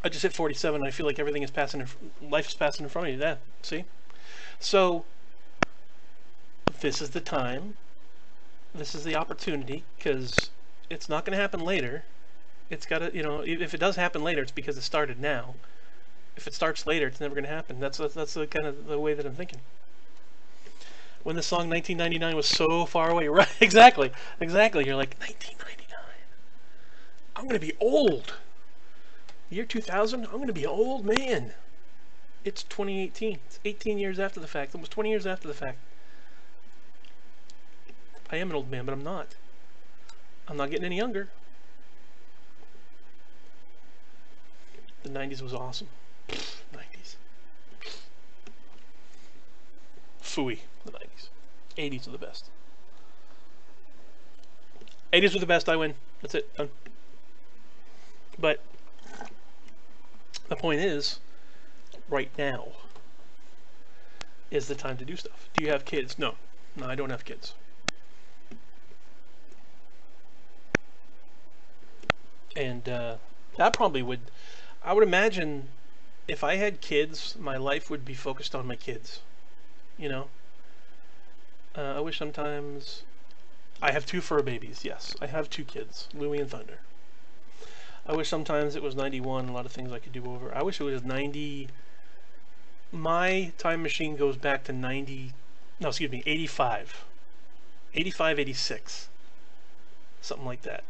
I just hit 47. And I feel like everything is life is passing in front of you. That see, so. this is the time, this is the opportunity, because it's not going to happen later. It's got to, you know, if it does happen later, it's because it started now. If it starts later, it's never going to happen. That's the kind of the way that I'm thinking. When the song 1999 was so far away, right? Exactly. You're like, 1999. I'm going to be old. Year 2000, I'm going to be an old man. It's 2018. It's 18 years after the fact. Almost 20 years after the fact. I am an old man, but I'm not. I'm not getting any younger. The 90s was awesome. 90s. Phooey, the 90s. 80s are the best. 80s were the best, I win. That's it, done. But the point is, right now is the time to do stuff. Do you have kids? No. No, I don't have kids. And that probably would, I would imagine if I had kids, my life would be focused on my kids. You know? I wish sometimes, I have 2 fur babies, yes. I have 2 kids, Louie and Thunder. I wish sometimes it was 91, a lot of things I could do over. I wish it was 90, my time machine goes back to 90, no, excuse me, 85. 85, 86. Something like that.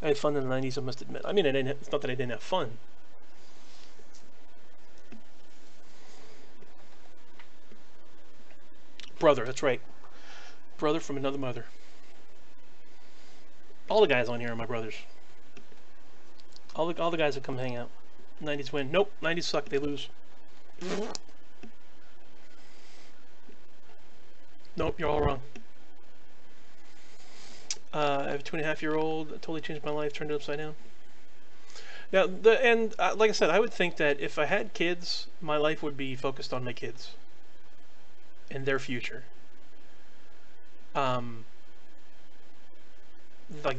I had fun in the 90s, I must admit. I mean, it's not that I didn't have fun. Brother, that's right. Brother from another mother. All the guys on here are my brothers. All the guys that come hang out. 90s win. Nope, 90s suck, they lose. Nope, you're all wrong. I have a 2.5-year-old, totally changed my life, turned it upside down. Now, like I said, I would think that if I had kids, my life would be focused on my kids and their future. Like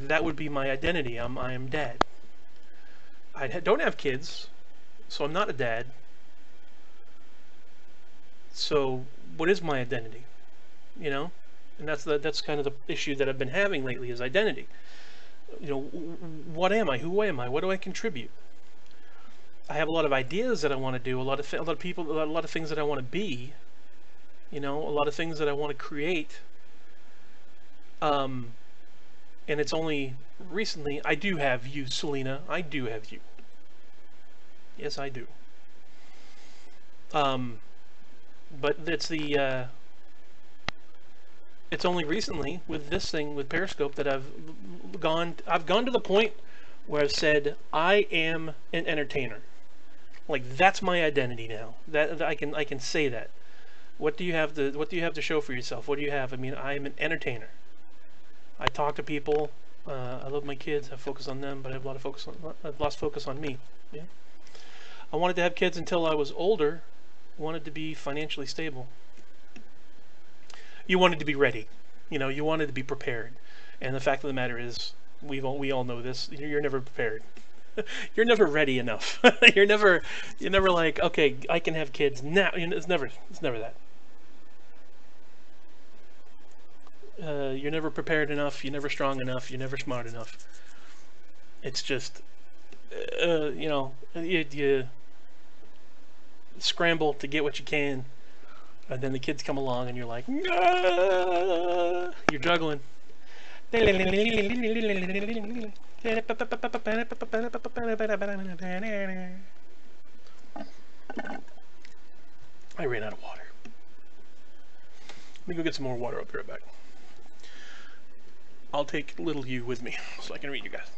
that would be my identity. I am dad. I don't have kids, so I'm not a dad. So what is my identity? You know, and that's kind of the issue that I've been having lately is identity. You know, what am I? Who am I? What do I contribute? I have a lot of ideas that I want to do. A lot of people, a lot of things that I want to be. You know, a lot of things that I want to create. And it's only recently, I do have you, Selena. I do have you. Yes, I do. But it's it's only recently with this thing, with Periscope, that I've gone to the point where I've said, I am an entertainer. Like, that's my identity now. That I can say that. What do you have to show for yourself? What do you have? I mean, I am an entertainer. I talk to people. I love my kids. I focus on them, but I've lost focus on me. Yeah. I wanted to have kids until I was older. Wanted to be financially stable. You wanted to be ready. You know, you wanted to be prepared. And the fact of the matter is, we all know this. You're never prepared. You're never ready enough. You're never like, okay, I can have kids now. You know, it's never that. You're never prepared enough, you're never strong enough, you're never smart enough. It's just, you know, you scramble to get what you can, and then the kids come along and you're like, ah! You're juggling. I ran out of water. Let me go get some more water. I'll be right back. I'll take little you with me so I can read you guys.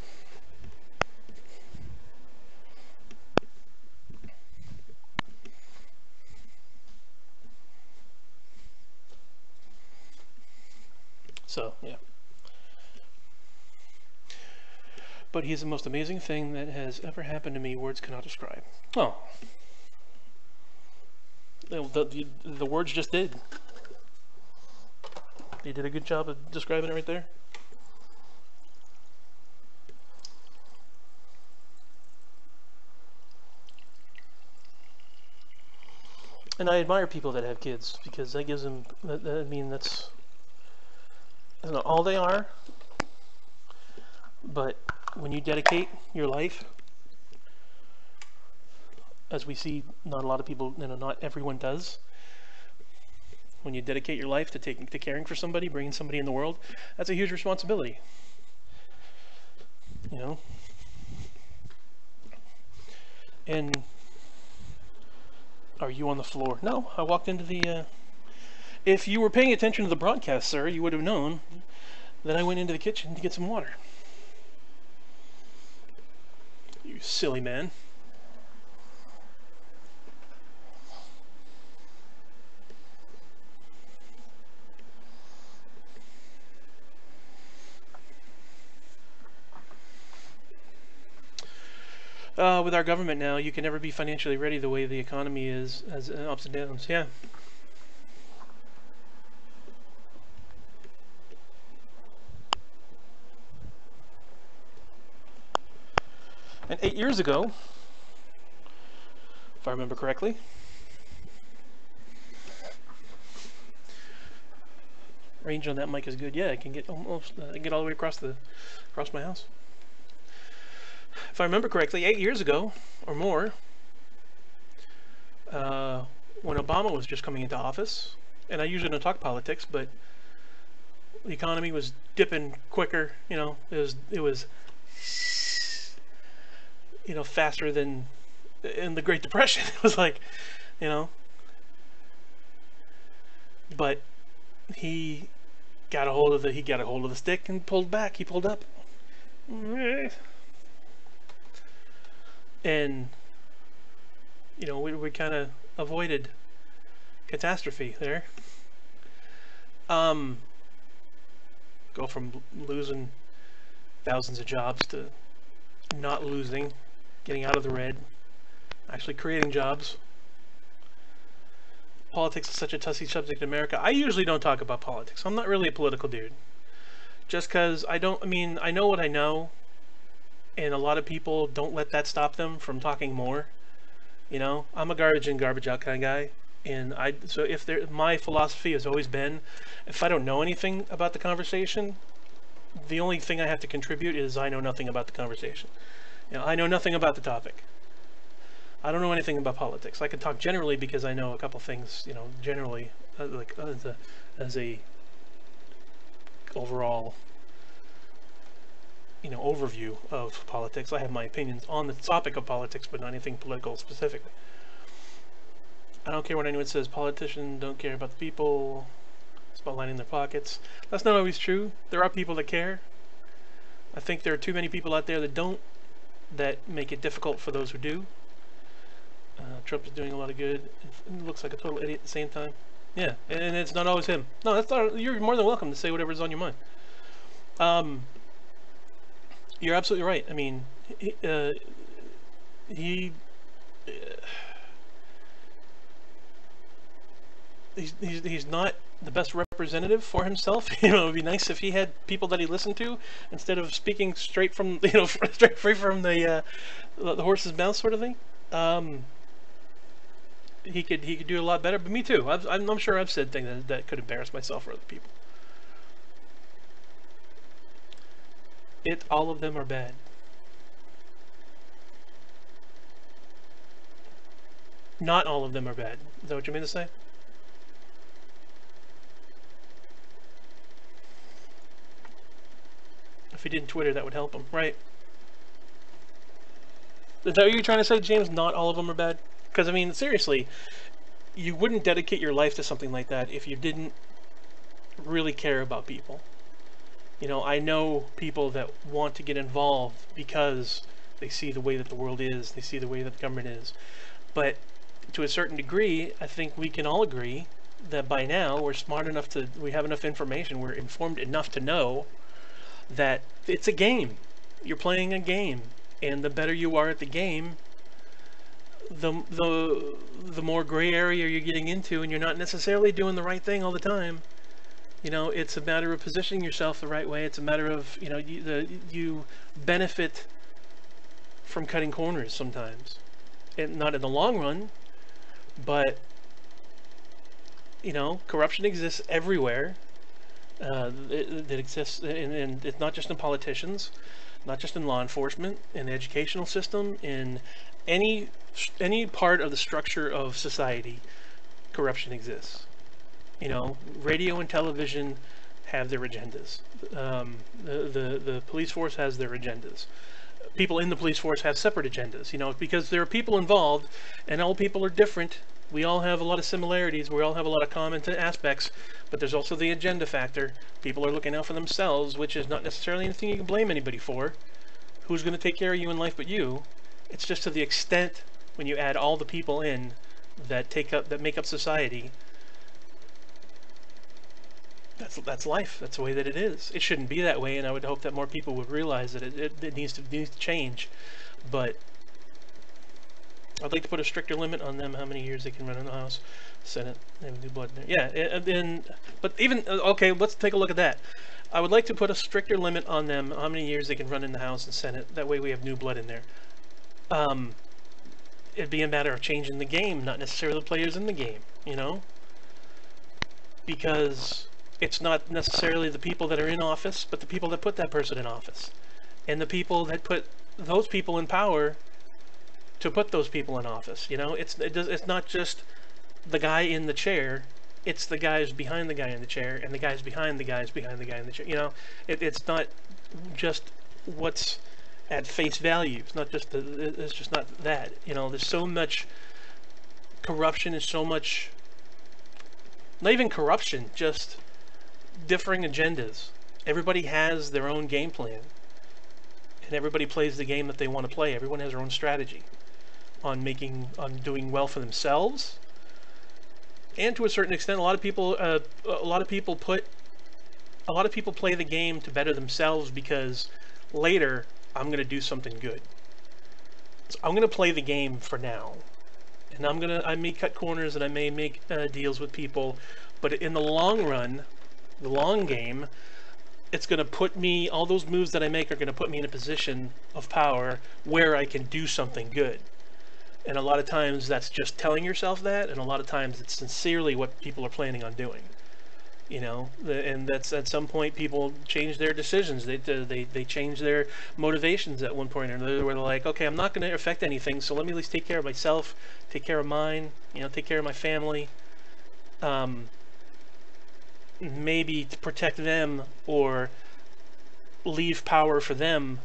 So, yeah. But he's the most amazing thing that has ever happened to me. Words cannot describe. Oh. The words just did. You did a good job of describing it right there. And I admire people that have kids, because that gives them, I mean, that's not all they are, but when you dedicate your life, as we see, not a lot of people, not everyone does. When you dedicate your life to caring for somebody, bringing somebody in the world, that's a huge responsibility. And are you on the floor? No, I walked into the. If you were paying attention to the broadcast, sir, you would have known that I went into the kitchen to get some water. You silly man. With our government now, you can never be financially ready the way the economy is, as ups and downs. Yeah. And 8 years ago, if I remember correctly, range on that mic is good. Yeah, I can get almost, I can get all the way across my house. If I remember correctly, 8 years ago or more, when Obama was just coming into office, and I usually don't talk politics, but the economy was dipping quicker. It was faster than in the Great Depression. It was like, but he got a hold of the stick and pulled back. He pulled up. And we kind of avoided catastrophe there. Go from losing thousands of jobs to not losing, getting out of the red, actually creating jobs. Politics is such a touchy subject in America. I usually don't talk about politics. I'm not really a political dude. Just because I know what I know. And a lot of people don't let that stop them from talking more. I'm a garbage in, garbage out kind of guy. And my philosophy has always been, if I don't know anything about the conversation, the only thing I have to contribute is I know nothing about the conversation. I know nothing about the topic. I don't know anything about politics. I can talk generally because I know a couple things, generally, as a overall overview of politics. I have my opinions on the topic of politics, but not anything political specifically. I don't care what anyone says. Politicians don't care about the people. It's about lining their pockets. That's not always true. There are people that care. I think there are too many people out there that don't, that make it difficult for those who do. Trump is doing a lot of good. It looks like a total idiot at the same time. Yeah, and it's not always him. No, that's not. You're more than welcome to say whatever's on your mind. You're absolutely right. I mean, he's not the best representative for himself. It would be nice if he had people that he listened to instead of speaking straight from straight from the horse's mouth, sort of thing. He could do a lot better. But me too. I'm sure I've said things that could embarrass myself or other people. All of them are bad. Not all of them are bad. Is that what you mean to say? If he didn't Twitter, that would help him, right? Is that what you're trying to say, James? Not all of them are bad? Because, I mean, seriously, you wouldn't dedicate your life to something like that if you didn't really care about people. I know people that want to get involved because they see the way that the world is, they see the way that the government is. But to a certain degree, I think we can all agree that by now we're smart enough we have enough information, we're informed enough to know that it's a game. You're playing a game, and the better you are at the game, the more gray area you're getting into, and you're not necessarily doing the right thing all the time. It's a matter of positioning yourself the right way. It's a matter of, you benefit from cutting corners sometimes. And not in the long run, but You know, corruption exists everywhere. It exists, and it's not just in politicians, not just in law enforcement, in the educational system, in any part of the structure of society. Corruption exists. You know, radio and television have their agendas. The police force has their agendas. People in the police force have separate agendas, you know, because there are people involved, and all people are different. We all have a lot of similarities. We all have a lot of common aspects, but there's also the agenda factor. People are looking out for themselves, which is not necessarily anything you can blame anybody for. Who's going to take care of you in life but you? It's just to the extent when you add all the people in that make up society. That's life. That's the way that it is. It shouldn't be that way, and I would hope that more people would realize that it needs to change. But I'd like to put a stricter limit on them, how many years they can run in the House, Senate, and new blood in there. Yeah, but even, okay, let's take a look at that. I would like to put a stricter limit on them, how many years they can run in the House and Senate. That way we have new blood in there. It'd be a matter of changing the game, not necessarily the players in the game, you know? Because it's not necessarily the people that are in office, but the people that put that person in office. And the people that put those people in power to put those people in office, you know? It's not just the guy in the chair, it's the guys behind the guy in the chair, and the guys behind the guys behind the guy in the chair, you know? It's not just what's at face value. It's not just it's just not that, you know? There's so much corruption and so much, not even corruption, just differing agendas. Everybody has their own game plan, and everybody plays the game that they want to play. Everyone has their own strategy on doing well for themselves, and to a certain extent, a lot of people play the game to better themselves because later I'm going to do something good. So I'm going to play the game for now, and I may cut corners and I may make deals with people, but in the long run, the long game, it's going to put me, all those moves that I make are going to put me in a position of power where I can do something good. And a lot of times that's just telling yourself that, and a lot of times it's sincerely what people are planning on doing. You know, and that's at some point people change their decisions. They change their motivations at one point or another, where they're like, okay, I'm not going to affect anything, so let me at least take care of myself, take care of mine, you know, take care of my family. Maybe to protect them or leave power for them,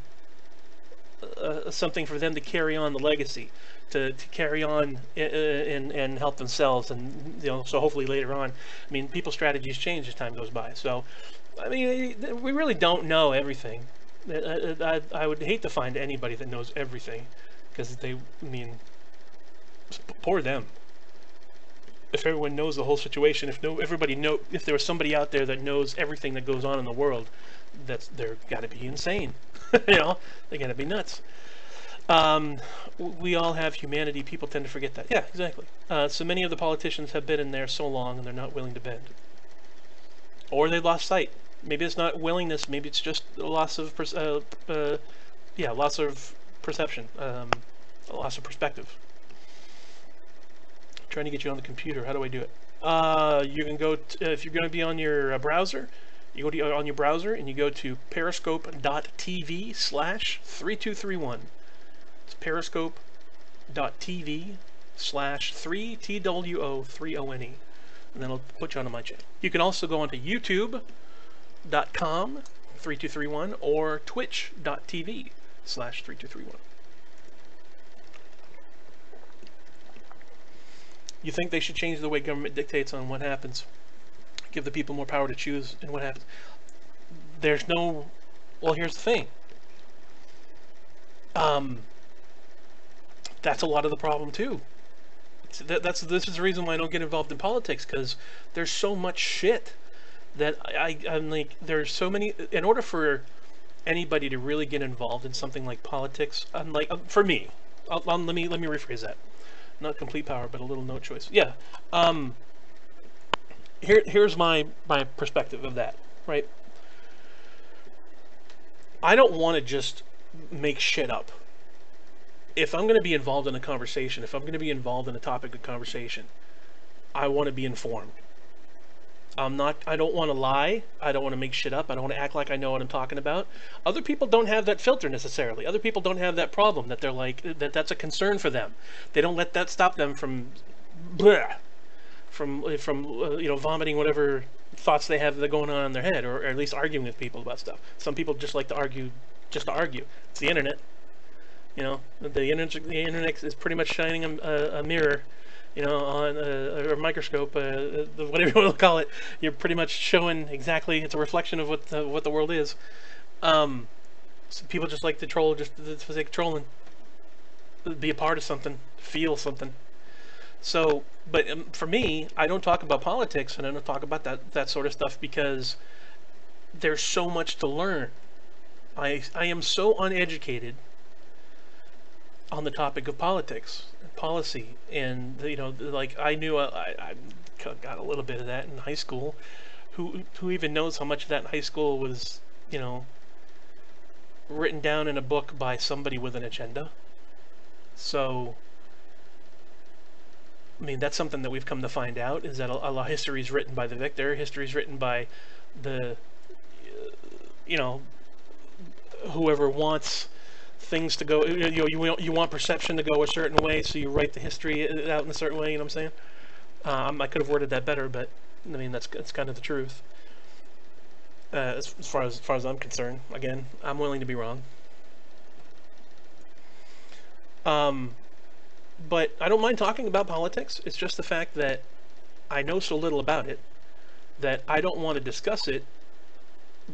something for them to carry on the legacy, to carry on and help themselves, and you know, so hopefully later on, I mean, people's strategies change as time goes by. So, I mean, we really don't know everything. I would hate to find anybody that knows everything, because poor them. If everyone knows the whole situation, if there was somebody out there that knows everything that goes on in the world, they're gotta be insane. You know, they're gonna be nuts. We all have humanity. People tend to forget that. Yeah, exactly. So many of the politicians have been in there so long, and they're not willing to bend, or they lost sight. Maybe it's not willingness. Maybe it's just a loss of loss of perception, a loss of perspective. Trying to get you on the computer. How do I do it? You can go if you're going to be on your browser, you go on your browser and you go to periscope.tv/3231. It's periscope.tv/3TWO3ONE, and then it'll put you onto my channel. You can also go onto youtube.com/3231 or twitch.tv/3231. You think they should change the way government dictates on what happens? Give the people more power to choose and what happens? There's no... Well, here's the thing. That's a lot of the problem too. This is the reason why I don't get involved in politics, because there's so much shit that I'm like, there's so many... In order for anybody to really get involved in something like politics, for me, let me rephrase that. Not complete power, but a little no choice. Yeah. Here's my perspective of that, right? I don't want to just make shit up. If I'm going to be involved in a conversation, if I'm going to be involved in a topic of conversation, I want to be informed. I don't want to lie. I don't want to make shit up. I don't want to act like I know what I'm talking about. Other people don't have that filter necessarily. Other people don't have that problem that they're like, that's a concern for them. They don't let that stop them from, bleh, from vomiting whatever thoughts they have that are going on in their head, or at least arguing with people about stuff. Some people just like to argue just to argue. It's the internet. The internet is pretty much shining a mirror, on a microscope, whatever you want to call it. You're pretty much showing exactly. It's a reflection of what the world is. So people just like to troll, just for the sake of trolling. Be a part of something, feel something. So, but for me, I don't talk about politics and I don't talk about that sort of stuff because there's so much to learn. I am so uneducated on the topic of politics and policy, and like I knew I got a little bit of that in high school. Who even knows how much of that in high school was written down in a book by somebody with an agenda? So I mean, that's something that we've come to find out, is that a lot of history is written by the victor. History is written by the whoever wants things to go, you want perception to go a certain way, so you write the history out in a certain way. You know what I'm saying? I could have worded that better, but I mean that's kind of the truth. As far as I'm concerned, again, I'm willing to be wrong. But I don't mind talking about politics. It's just the fact that I know so little about it that I don't want to discuss it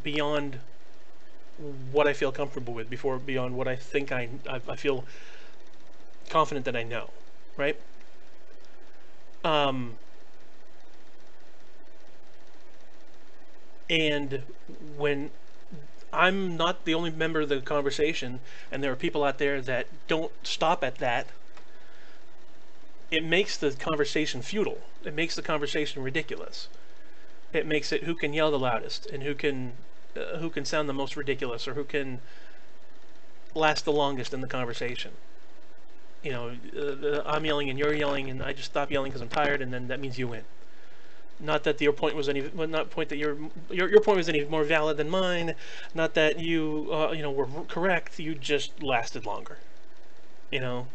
beyond what I feel comfortable with, beyond what I think I feel confident that I know, right? And when I'm not the only member of the conversation, and there are people out there that don't stop at that, it makes the conversation futile. It makes the conversation ridiculous. It makes it who can yell the loudest and who can sound the most ridiculous, or who can last the longest in the conversation. I'm yelling and you're yelling, and I just stop yelling because I'm tired, and then that means you win. Not that your point was any more valid than mine. Not that you were correct. You just lasted longer. You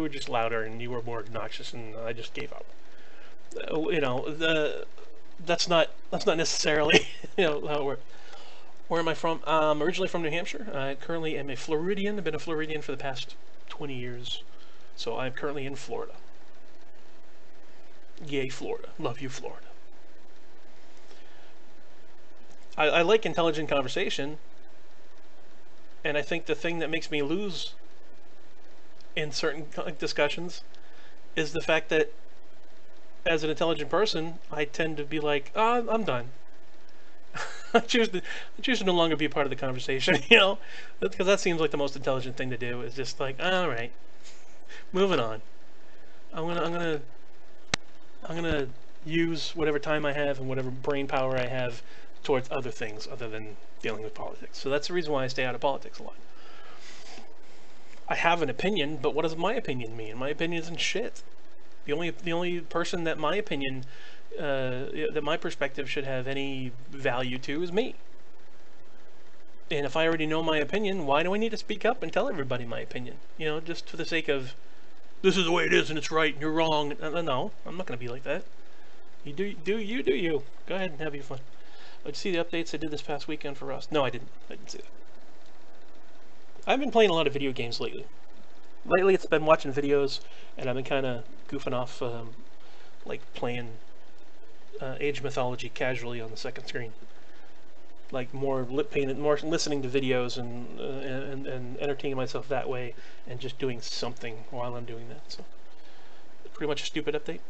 were just louder and you were more obnoxious, and I just gave up. That's not necessarily how it works. Where am I from? I'm originally from New Hampshire. I currently am a Floridian. I've been a Floridian for the past 20 years. So I'm currently in Florida. Yay, Florida. Love you, Florida. I like intelligent conversation. And I think the thing that makes me lose in certain discussions is the fact that as an intelligent person, I tend to be like, oh, I'm done. I choose to no longer be a part of the conversation, because that seems like the most intelligent thing to do, is just like, all right, moving on. I'm gonna use whatever time I have and whatever brain power I have towards other things other than dealing with politics. So that's the reason why I stay out of politics a lot. I have an opinion, but what does my opinion mean? My opinion isn't shit. The only person that my opinion, that my perspective should have any value to is me. And if I already know my opinion, why do I need to speak up and tell everybody my opinion? Just for the sake of, this is the way it is and it's right and you're wrong. No, I'm not going to be like that. You do you. Go ahead and have your fun. Did you see the updates I did this past weekend for Rust? No, I didn't see that. I've been playing a lot of video games lately. Lately it's been watching videos, and I've been kind of goofing off, like playing Age of Mythology casually on the second screen. Like more listening to videos and entertaining myself that way, and just doing something while I'm doing that. So, pretty much a stupid update.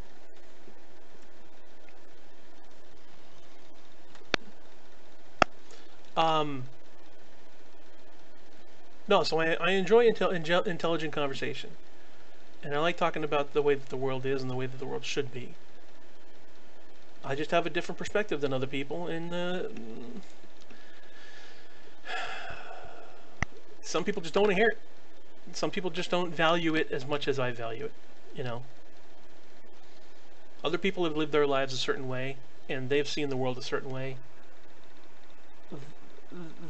No, so I enjoy intelligent conversation. And I like talking about the way that the world is and the way that the world should be. I just have a different perspective than other people, and some people just don't want to hear it. Some people just don't value it as much as I value it, Other people have lived their lives a certain way, and they've seen the world a certain way.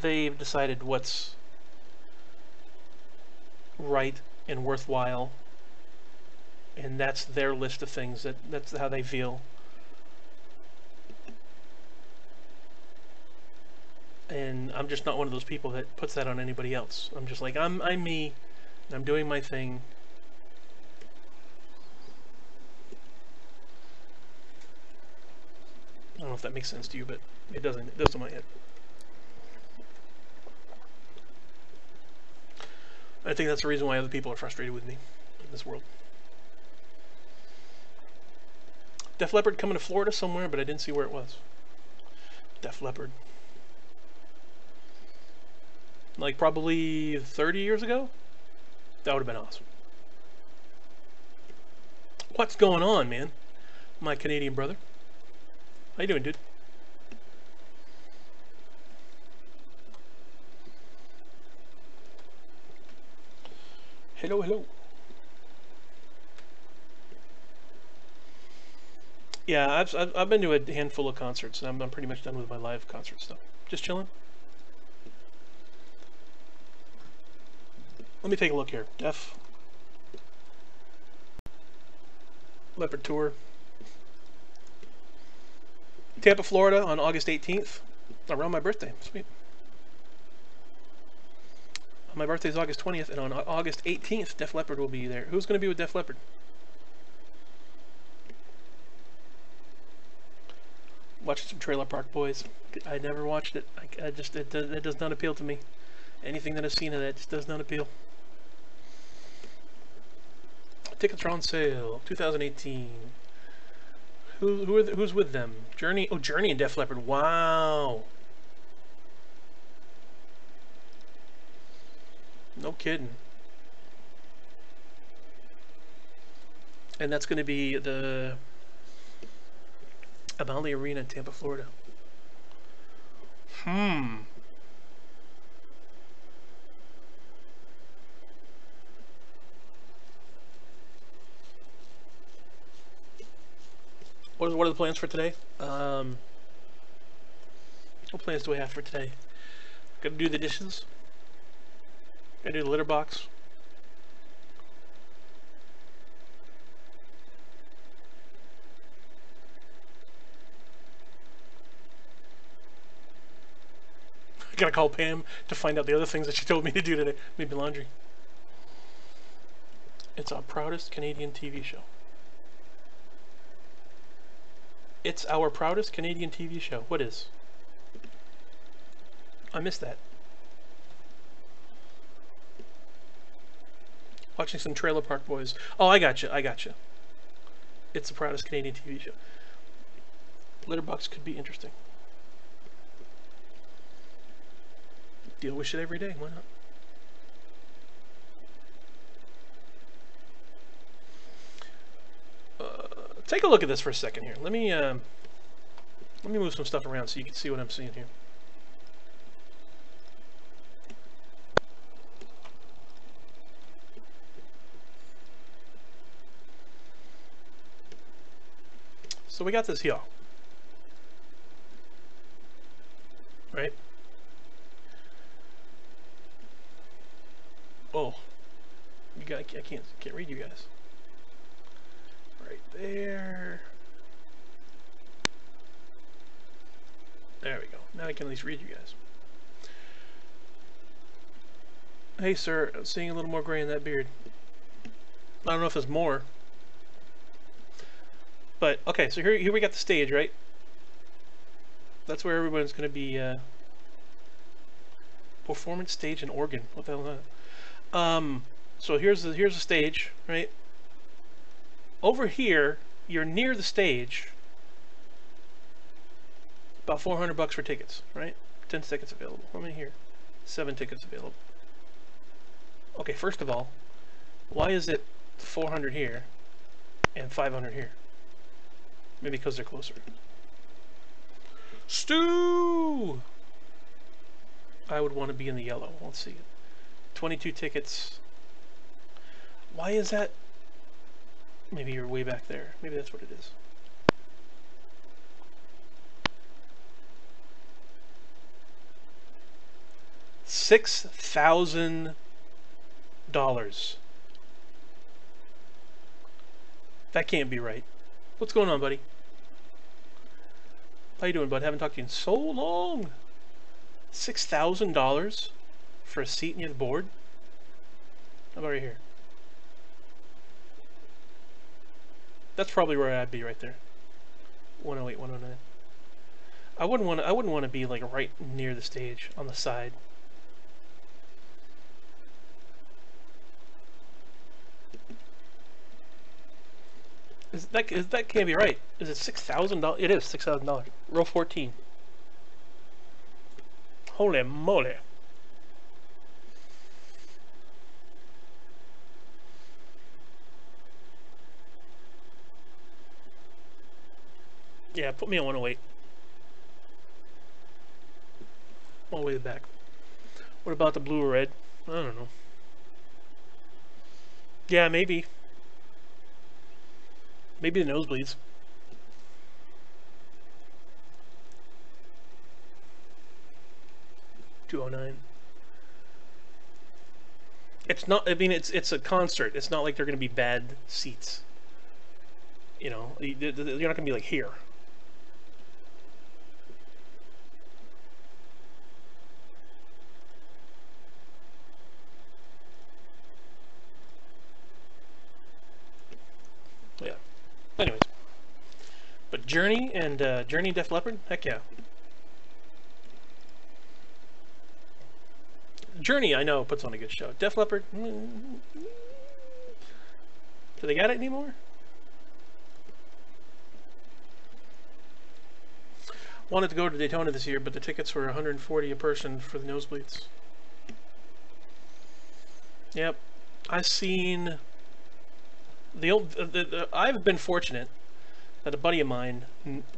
They've decided what's right and worthwhile, and that's their list of things. That's how they feel. And I'm just not one of those people that puts that on anybody else. I'm just like, I'm me, and I'm doing my thing. I don't know if that makes sense to you, but it doesn't. It does to my head. I think that's the reason why other people are frustrated with me in this world. Def Leppard coming to Florida somewhere, but I didn't see where it was. Def Leppard. Like probably 30 years ago? That would have been awesome. What's going on, man? My Canadian brother. How you doing, dude? Hello, hello. Yeah, I've been to a handful of concerts, and I'm pretty much done with my live concert stuff. Just chilling. Let me take a look here. Def Leppard Tour. Tampa, Florida on August 18th. Around my birthday. Sweet. My birthday is August 20th, and on August 18th, Def Leppard will be there. Who's going to be with Def Leppard? Watching some Trailer Park Boys. I never watched it. I just it does not appeal to me. Anything that I've seen of that just does not appeal. Tickets are on sale. 2018. Who's with them? Journey. Oh, Journey and Def Leppard. Wow. No kidding. And that's going to be the Amalie Arena in Tampa, Florida. What are the plans for today? What plans do I have for today? Gotta do the dishes. Gotta do the litter box. I gotta call Pam to find out the other things that she told me to do today. Maybe laundry. It's our proudest Canadian TV show. It's our proudest Canadian TV show. What is? I missed that. Watching some Trailer Park Boys. Oh, I gotcha. I gotcha. It's the proudest Canadian TV show. Litterbox could be interesting. Deal with shit every day. Why not? Take a look at this for a second here. Let me move some stuff around so you can see what I'm seeing here. So we got this here, right? Oh, you got, I can't read you guys. Right there. There we go. Now I can at least read you guys. Hey sir, I'm seeing a little more gray in that beard. I don't know if there's more. But, okay, so here we got the stage, right? That's where everyone's going to be, performance stage and organ. What the hell is that? So here's the stage, right? Over here, you're near the stage. About $400 for tickets, right? 10 tickets available. How many here? 7 tickets available. Okay, first of all, why is it 400 here and 500 here? Maybe because they're closer. Stu! I would want to be in the yellow. Let's see. 22 tickets. Why is that? Maybe you're way back there. Maybe that's what it is. $6,000. That can't be right. What's going on, buddy? How you doing, bud? Haven't talked to you in so long. $6,000 for a seat near the board? How about right here? That's probably where I'd be right there. 108, 109. I wouldn't want to be like right near the stage on the side. That can't be right. Is it $6,000? It is $6,000. Row 14. Holy moly! Yeah, put me on 108. All the way back. What about the blue or red? I don't know. Yeah, maybe. Maybe the nosebleeds. $209. It's not. I mean, it's a concert. It's not like they're going to be bad seats. You know, you're not going to be like here. Yeah. Anyways, but Journey and Def Leppard, heck yeah. Journey, I know, puts on a good show. Def Leppard, do they got it anymore? Wanted to go to Daytona this year, but the tickets were $140 a person for the nosebleeds. Yep, I've seen the old. I've been fortunate that a buddy of mine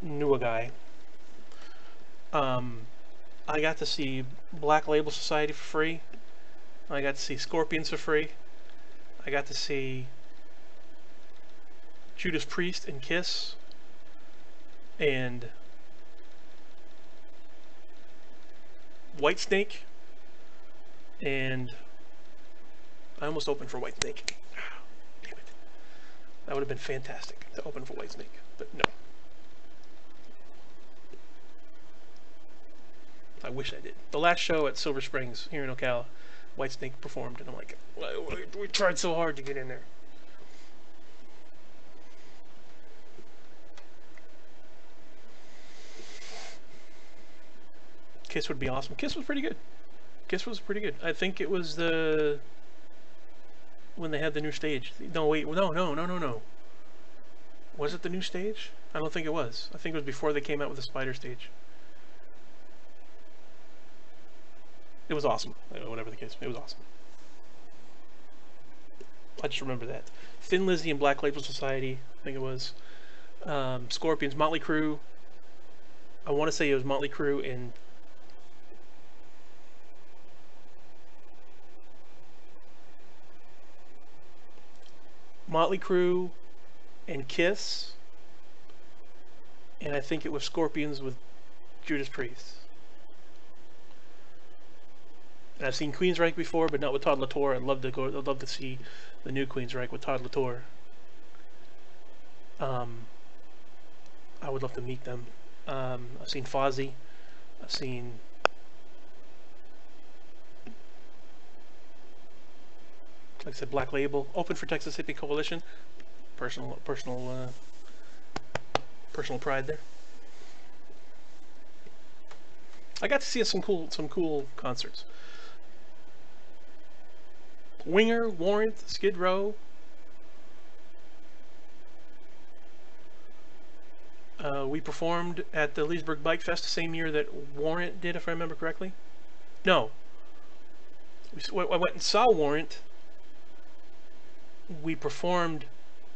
knew a guy. I got to see Black Label Society for free. I got to see Scorpions for free. I got to see Judas Priest and Kiss. And Whitesnake. And I almost opened for Whitesnake. Damn it. That would have been fantastic to open for Whitesnake, but no. I wish I did. The last show at Silver Springs here in Ocala, Whitesnake performed, and I'm like, we tried so hard to get in there. Kiss would be awesome. Kiss was pretty good. Kiss was pretty good. I think it was when they had the new stage. No, wait, no. Was it the new stage? I don't think it was. I think it was before they came out with the Spider stage. It was awesome. Whatever the case, it was awesome. I just remember that. Thin Lizzy and Black Label Society, I think it was. Scorpions, Motley Crue. I want to say it was Motley Crue and Kiss. And I think it was Scorpions with Judas Priest. And I've seen Queensryche before, but not with Todd LaTorre. I'd love to see the new Queensryche with Todd LaTorre. I would love to meet them. I've seen Fozzy. I've seen like I said, Black Label. Open for Texas Hippie Coalition. Personal pride there. I got to see some cool concerts. Winger, Warrant, Skid Row. We performed at the Leesburg Bike Fest the same year that Warrant did, if I remember correctly. No. I went and saw Warrant.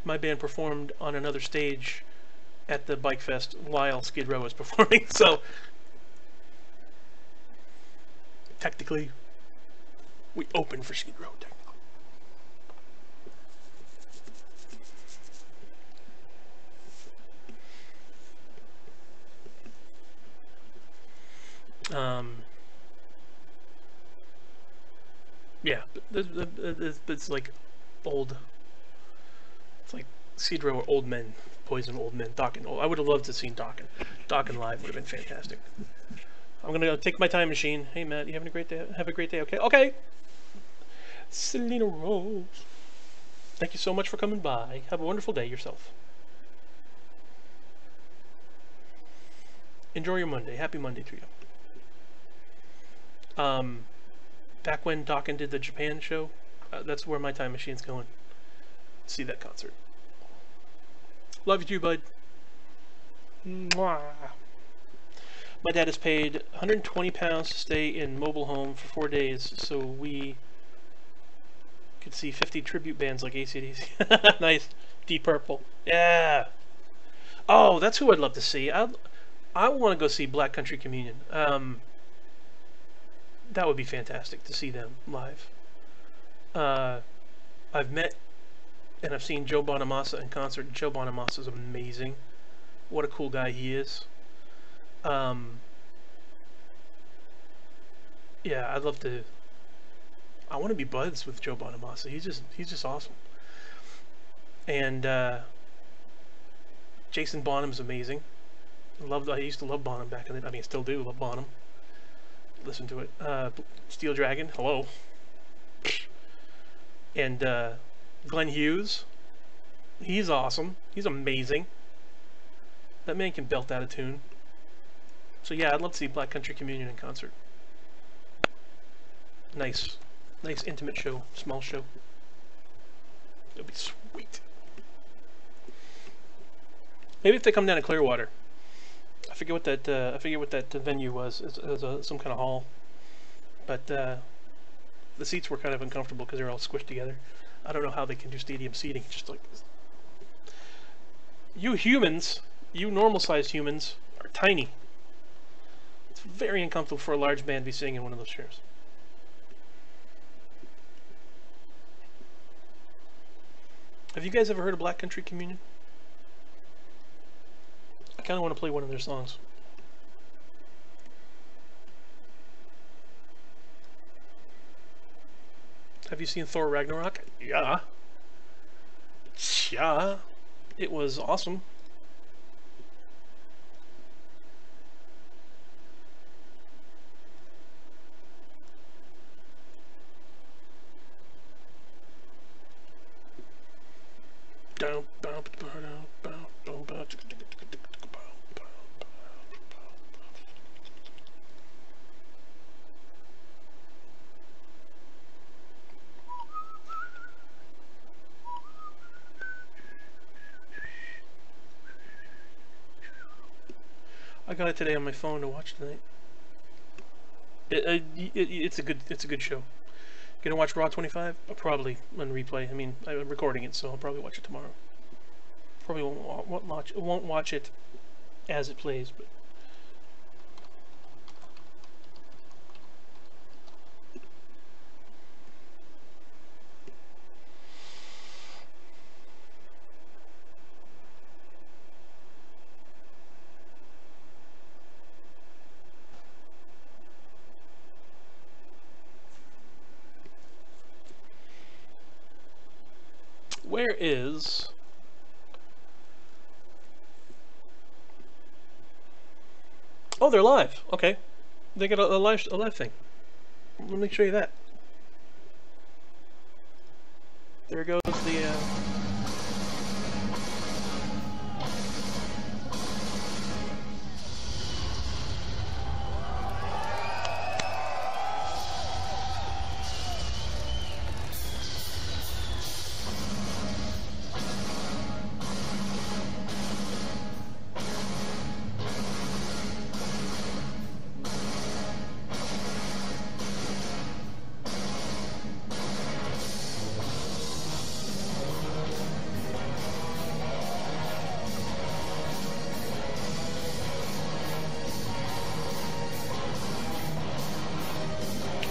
My band performed on another stage at the Bike Fest while Skid Row was performing, so technically we opened for Skid Row, technically. Yeah, it's like old. It's like Cedro or old men, Poison old men. Dokken. I would have loved to have seen Dokken. Dokken live would have been fantastic. I'm gonna go take my time machine. Hey Matt, you having a great day? Have a great day. Okay. Okay. Selena Rose. Thank you so much for coming by. Have a wonderful day yourself. Enjoy your Monday. Happy Monday to you. Back when Dokken did the Japan show, that's where my time machine's going. See that concert. Love you too, bud. Mwah. My dad has paid £120 to stay in mobile home for 4 days, so we could see 50 tribute bands like AC/DC. Nice. Deep Purple. Yeah. Oh, that's who I'd love to see. I want to go see Black Country Communion. That would be fantastic to see them live. I've met and I've seen Joe Bonamassa in concert. Joe Bonamassa is amazing. What a cool guy he is. Yeah, I'd love to. I want to be buds with Joe Bonamassa. He's just awesome. And Jason Bonham's amazing. I used to love Bonham back in the. I mean, I still do love Bonham. Listen to it. Steel Dragon, hello. And Glenn Hughes, he's awesome. He's amazing. That man can belt out a tune. So yeah, I'd love to see Black Country Communion in concert. Nice intimate show, small show. It'll be sweet. Maybe if they come down to Clearwater. I forget what that venue was. It was some kind of hall, but the seats were kind of uncomfortable because they're all squished together. I don't know how they can do stadium seating. Just like this. You humans, you normal-sized humans, are tiny. It's very uncomfortable for a large man to be sitting in one of those chairs. Have you guys ever heard of Black Country Communion? I kind of want to play one of their songs. Have you seen Thor Ragnarok? Yeah. Yeah. It was awesome. I got it today on my phone to watch tonight. It's a good show. Gonna watch Raw 25? Probably on replay. I mean, I'm recording it, so I'll probably watch it tomorrow. Probably won't watch it as it plays, but. Where is... Oh, they're live. Okay. They got a live thing. Let me show you that. There goes the...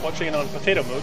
watching it on potato mode.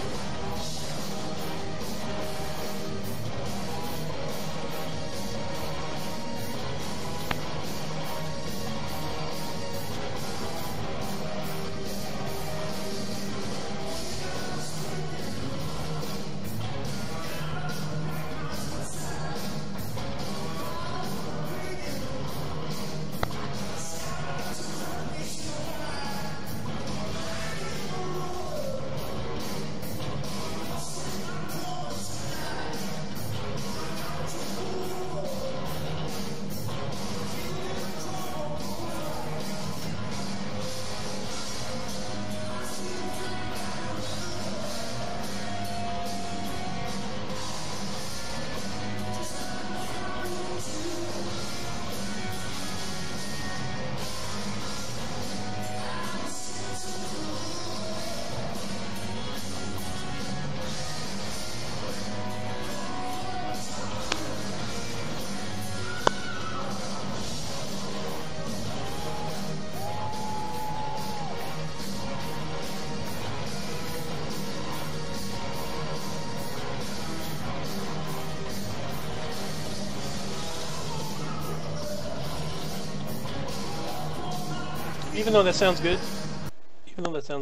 Even though that sounds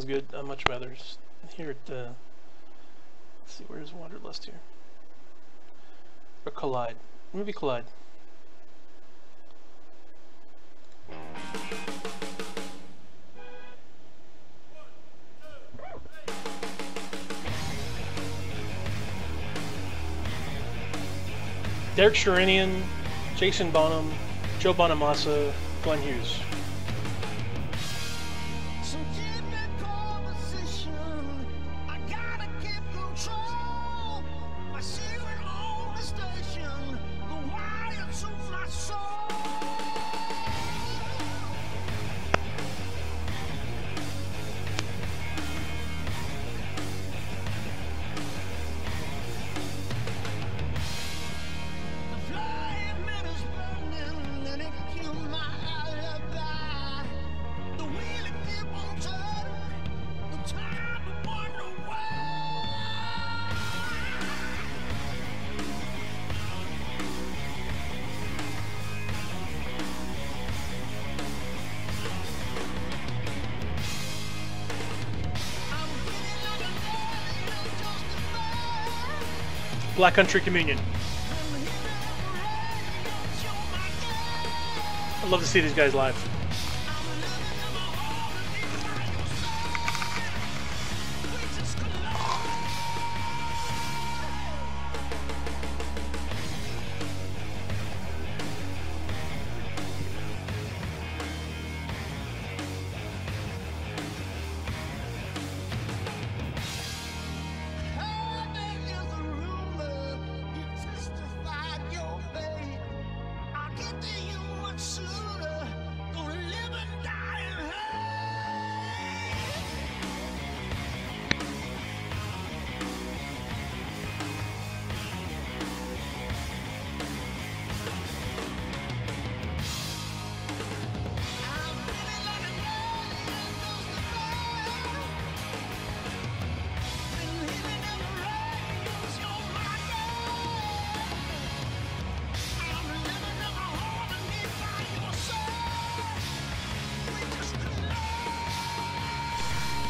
good, I'd much rather hear it. Let's see, where's Wanderlust here? Or Collide? Maybe Collide. Derek Sherinian, Jason Bonham, Joe Bonamassa, Glenn Hughes. Black Country Communion. I'd love to see these guys live.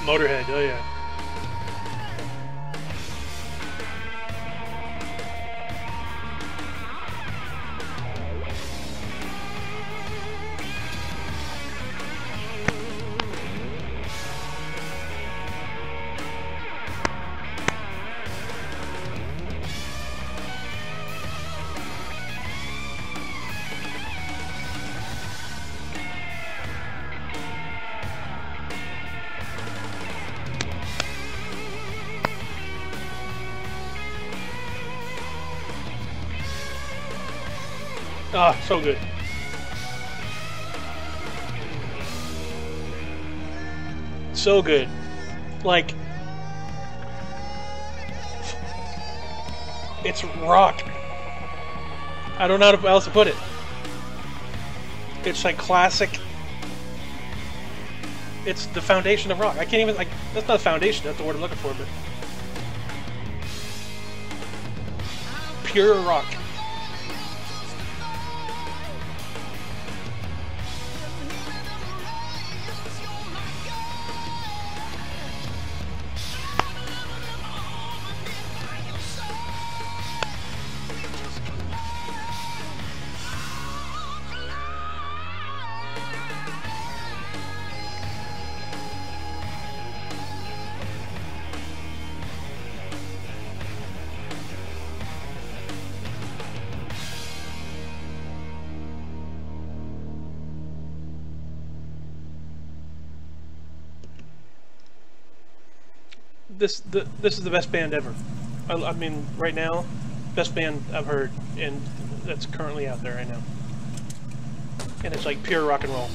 Motorhead, oh yeah. Ah, so good. So good. Like, it's rock. I don't know how else to put it. It's like classic. It's the foundation of rock. I can't even, like, that's not a foundation, that's the word I'm looking for, but pure rock. This is the best band ever. I mean, right now, best band I've heard, and that's currently out there right now. And it's like pure rock and roll.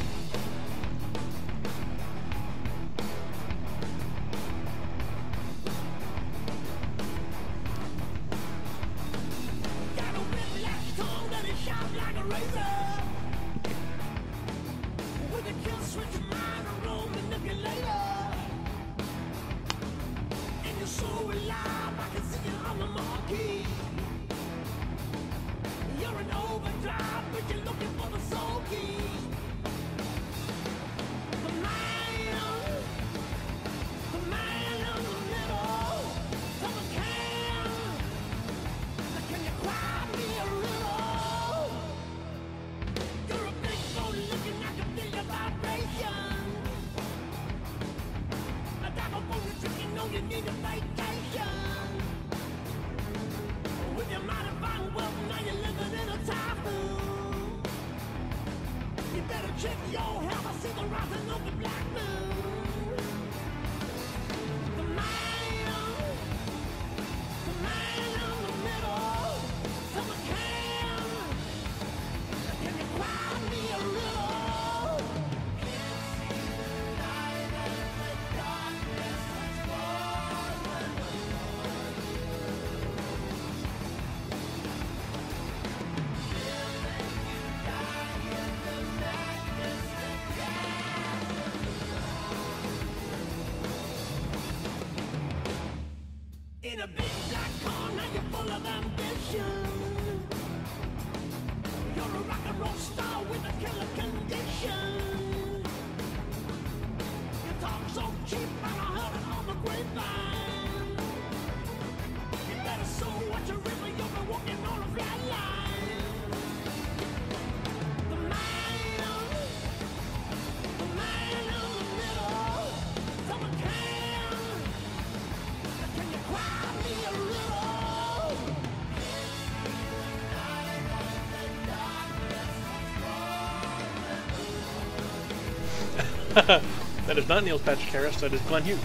That is not Neil Patrick Harris, that is Glenn Hughes.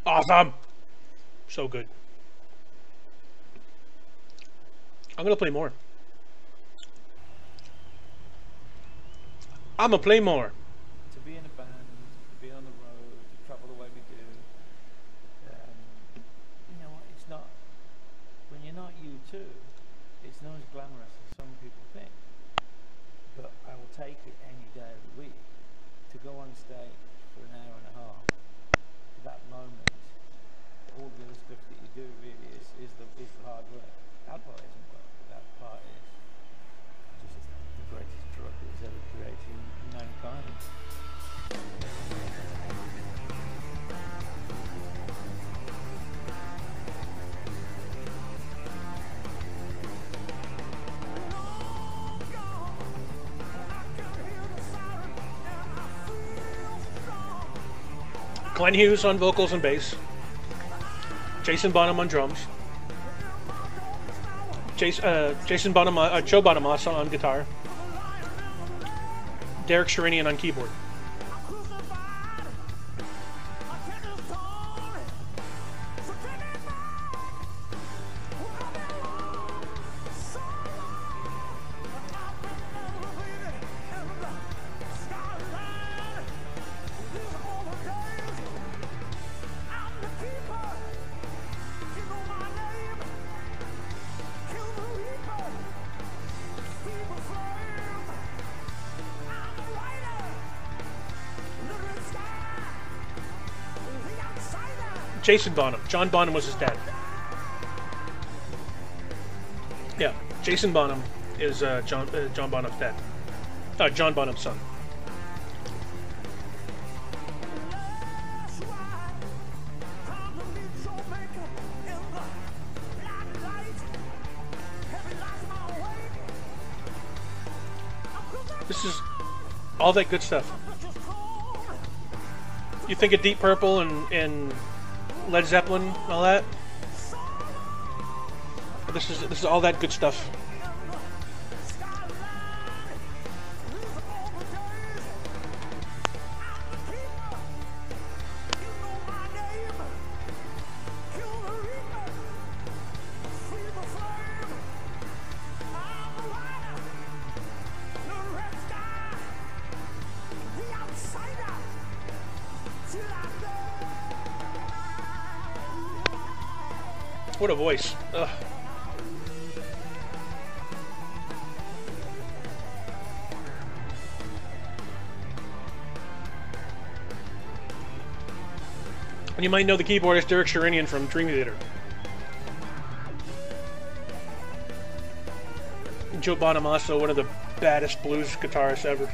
Awesome! So good. I'm gonna play more. I'm gonna play more. To be in a band, to be on the road, to travel the way we do, you know what, it's not, when you're not U2, it's not as glamorous as some people think. But I will take it any day of the week to go on stage for an hour and a half. That moment, all the other stuff that you do really is the hard work. That part isn't work, but that part is just the greatest drug that was ever created in mankind. Glenn Hughes on vocals and bass. Jason Bonham on drums. Jason Bonham, Joe Bonamassa on guitar. Derek Sherinian on keyboard. Jason Bonham. John Bonham was his dad. Yeah, Jason Bonham is John Bonham's dad. John Bonham's son. This is all that good stuff. You think of Deep Purple and Led Zeppelin and all that. This is all that good stuff. What a voice. Ugh. And you might know the keyboardist Derek Sherinian from Dream Theater. And Joe Bonamassa, one of the baddest blues guitarists ever.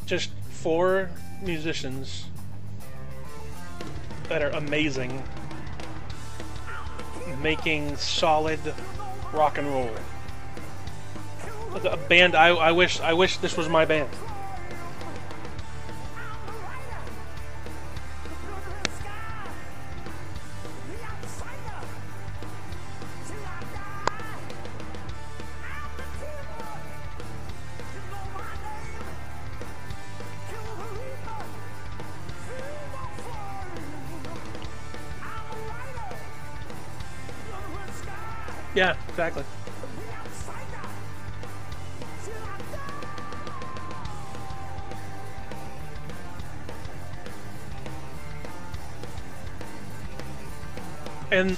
just 4 musicians that are amazing, making solid rock and roll. A band. I wish this was my band. Yeah, exactly. And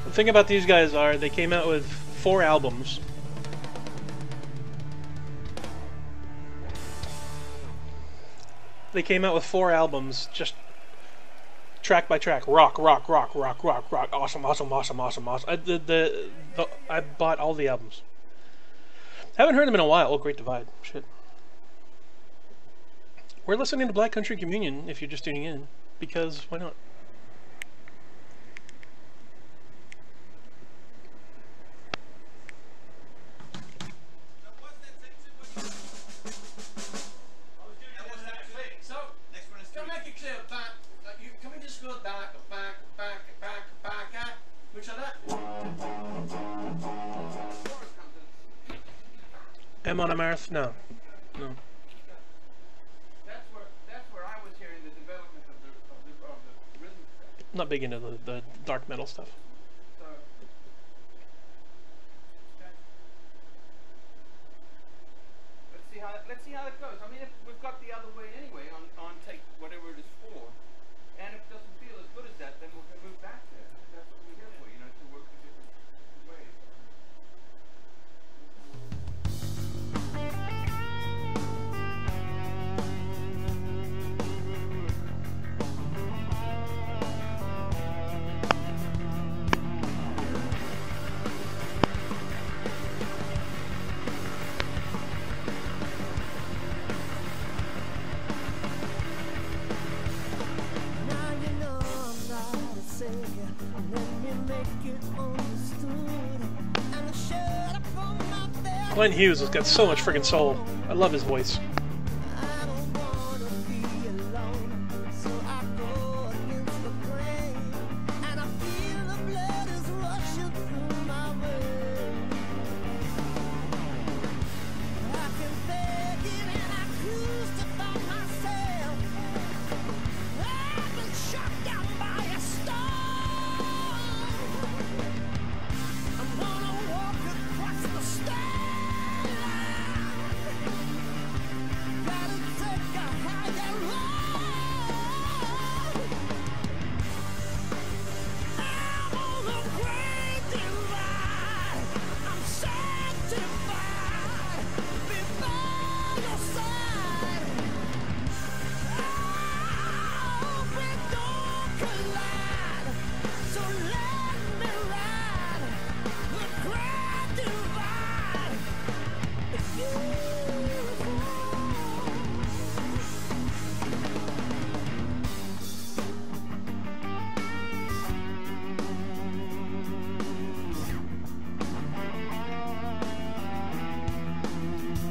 the thing about these guys are they came out with 4 albums. They came out with 4 albums, just track by track, rock, awesome. I bought all the albums. Haven't heard them in a while. Oh, Great Divide. Shit. We're listening to Black Country Communion if you're just tuning in, because why not? Am on a Marath? No. No. That's where I was hearing the development of the rhythm section. I'm not big into the dark metal stuff. So, okay. Let's see how it goes. I mean, if we've got the other way anyway on take whatever it is for, and if it doesn't feel as good as that, then we can move back there. That's what we're here for, you know, to work in different ways. Glenn Hughes has got so much freaking soul. I love his voice.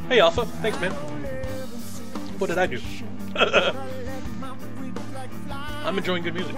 Hey Alpha, thanks man. What did I do? I'm enjoying good music.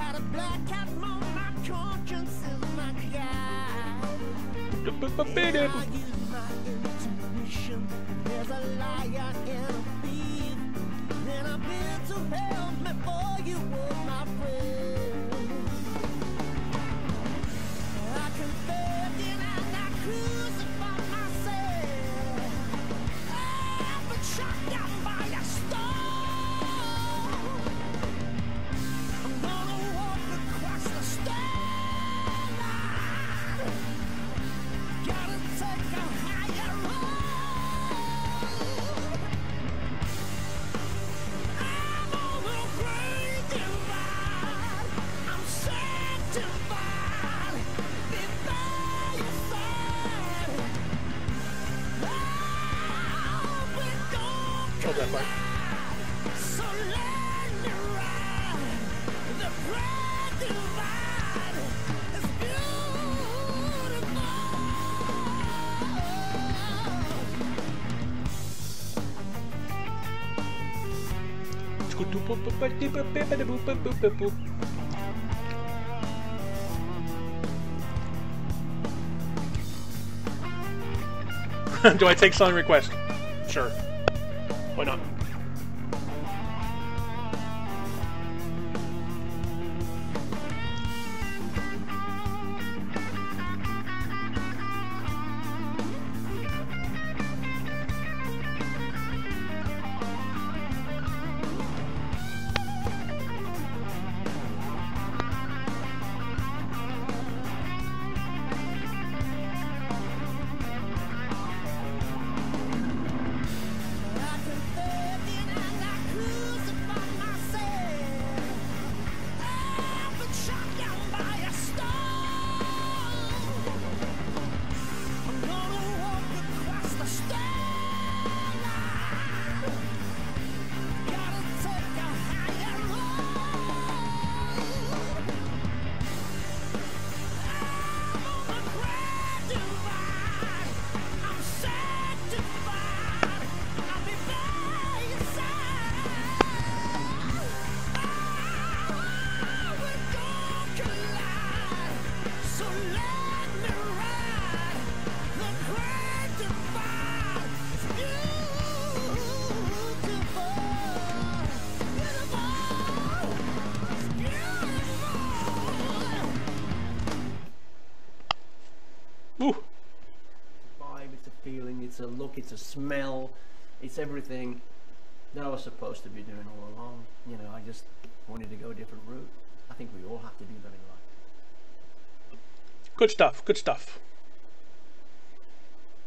killed that part. So let me ride the great divide. It's Beautiful. Do I take song request? Sure. Why not? Ooh. Vibe, it's a feeling, it's a look, it's a smell, it's everything that I was supposed to be doing all along. You know, I just wanted to go a different route. I think we all have to do that in life. Good stuff. Good stuff.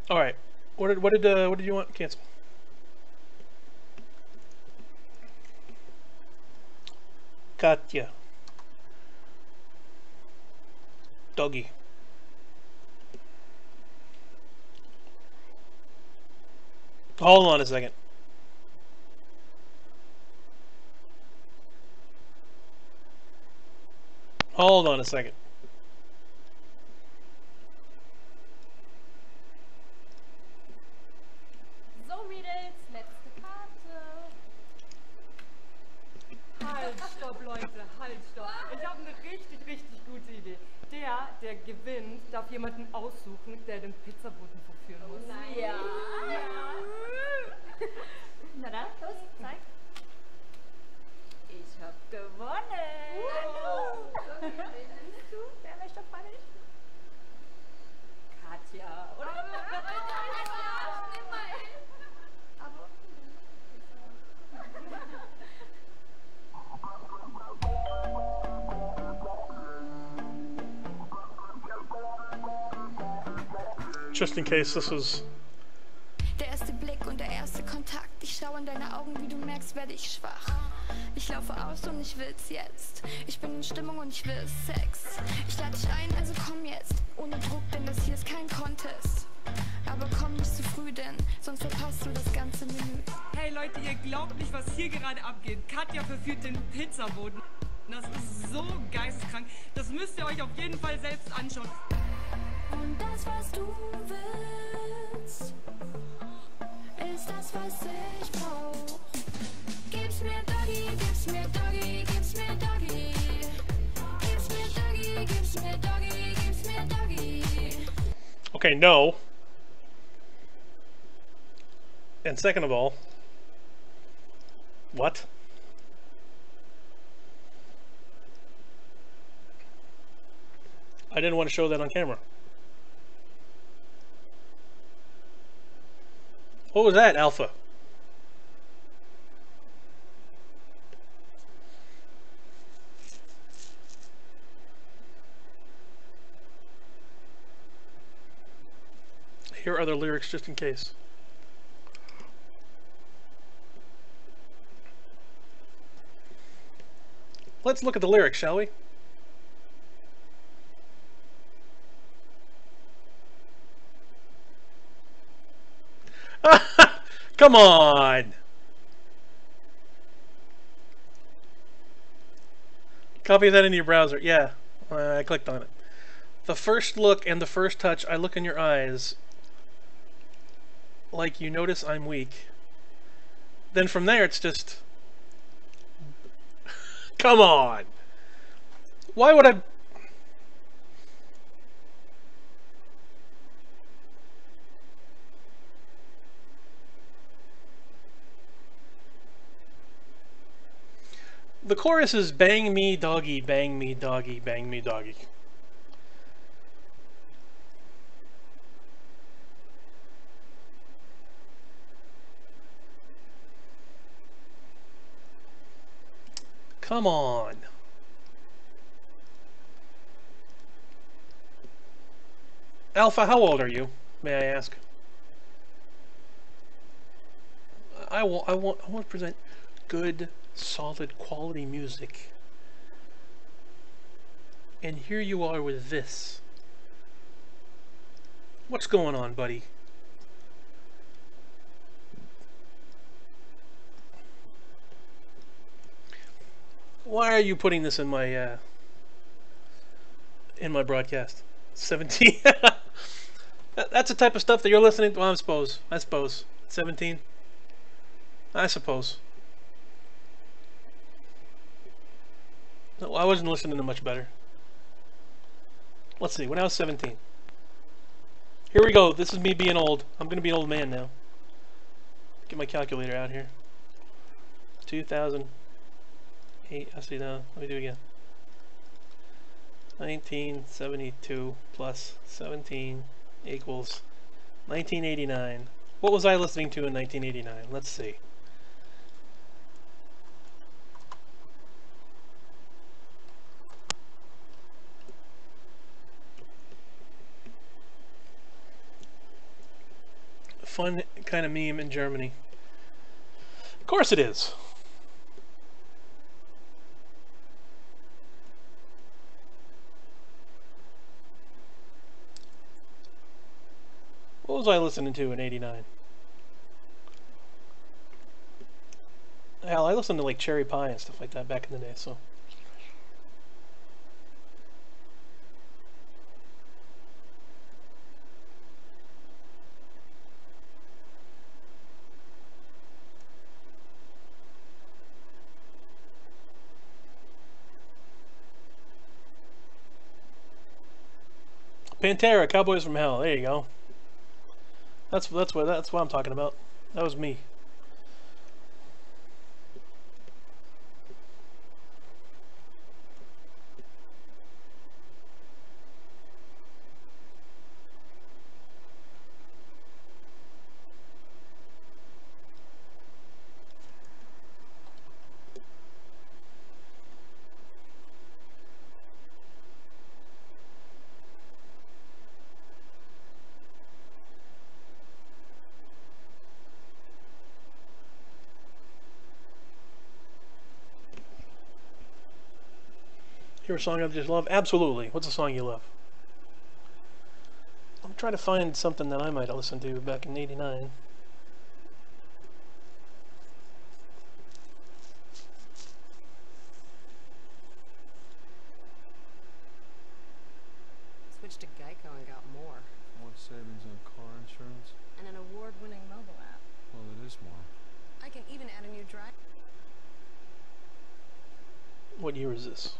All right. What did you want? Cancel. Katya. Doggy. Hold on a second. Hold on a second. So, Mädels, letzte Karte. Halt, stopp, Leute, halt, stopp. Ich habe eine richtig gute Idee. Der gewinnt, darf jemanden aussuchen, der den Pizzaboten verführen muss. Nein. Ja. Na dann, los, zeig. Ich hab gewonnen. Hallo. So gewinnst du? Wer möchte freiwillig? Katja, oder? Aber... Just in case this was... Der erste Blick und der erste Kontakt. Ich schaue in deine Augen, wie du merkst, werde ich schwach. Ich laufe aus und ich will's jetzt. Ich bin in Stimmung und ich will Sex. Ich lade dich ein, also komm jetzt. Ohne Druck, denn das hier ist kein Contest. Aber komm nicht zu früh, denn sonst verpasst du das ganze Menü. Hey Leute, ihr glaubt nicht, was hier gerade abgeht. Katja verführt den Pizzaboten. Das ist so geisteskrank. Das müsst ihr euch auf jeden Fall selbst anschauen. Und das, was du willst, ist das, was ich brauch. Gib's mir Doggy, gib's mir Doggy, gib's mir Doggy. Gib's mir Doggy, gib's mir Doggy, gib's mir Doggy. Okay, no. And second of all, what? I didn't want to show that on camera. What was that, Alpha? Here are the lyrics just in case. Let's look at the lyrics, shall we? Come on! Copy that into your browser. Yeah, I clicked on it. The first look and the first touch, I look in your eyes like you notice I'm weak. Then from there, it's just... Come on! Why would I... The chorus is bang me doggy, bang me doggy, bang me doggy. Come on. Alpha, how old are you? May I ask? I want to present good, solid, quality music. And here you are with this. What's going on, buddy? Why are you putting this in my broadcast? 17. That's the type of stuff that you're listening to. Well, I suppose 17. I suppose. No, I wasn't listening to much better. Let's see. When I was 17. Here we go. This is me being old. I'm gonna be an old man now. Get my calculator out here. 2008. I see now. Let me do it again. 1972 plus 17 equals 1989. What was I listening to in 1989? Let's see. Fun kind of meme in Germany. Of course it is. What was I listening to in '89? Hell, I listened to like Cherry Pie and stuff like that back in the day, so. Pantera, Cowboys from Hell. There you go. That's what I'm talking about. That was me. Hear a song I just love? Absolutely. What's a song you love? I'm trying to find something that I might have listened to back in '89. Switched to Geico and got more. More savings on car insurance? And an award-winning mobile app. Well, it is more. I can even add a new drive. What year is this?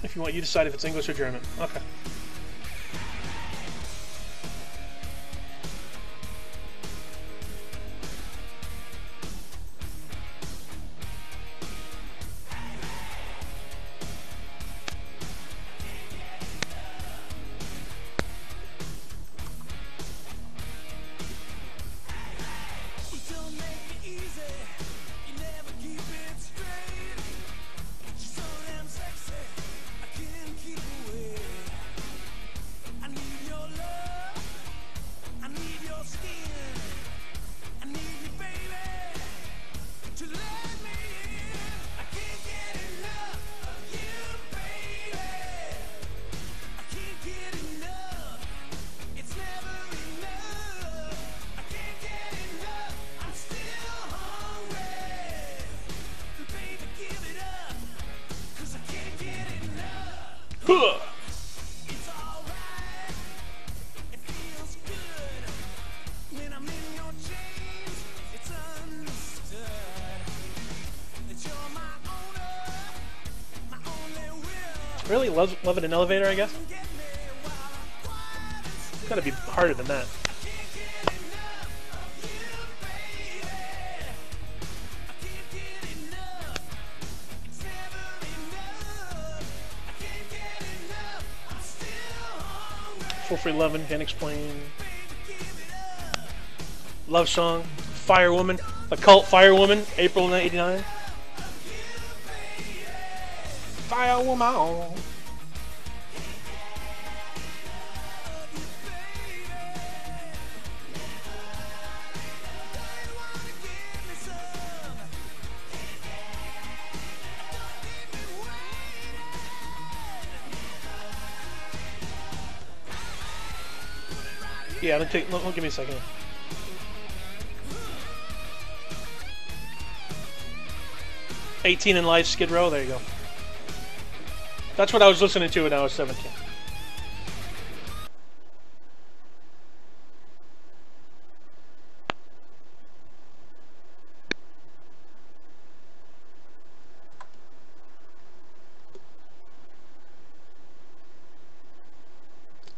If you want, you decide if it's English or German. Okay. Really? Love in an elevator, I guess? Gotta be harder than that. Four for 11, can't explain. Love song, Firewoman, a cult Firewoman, April 1989. Firewoman. Yeah, give me a second. "18 in Life," Skid Row, there you go. That's what I was listening to when I was 17.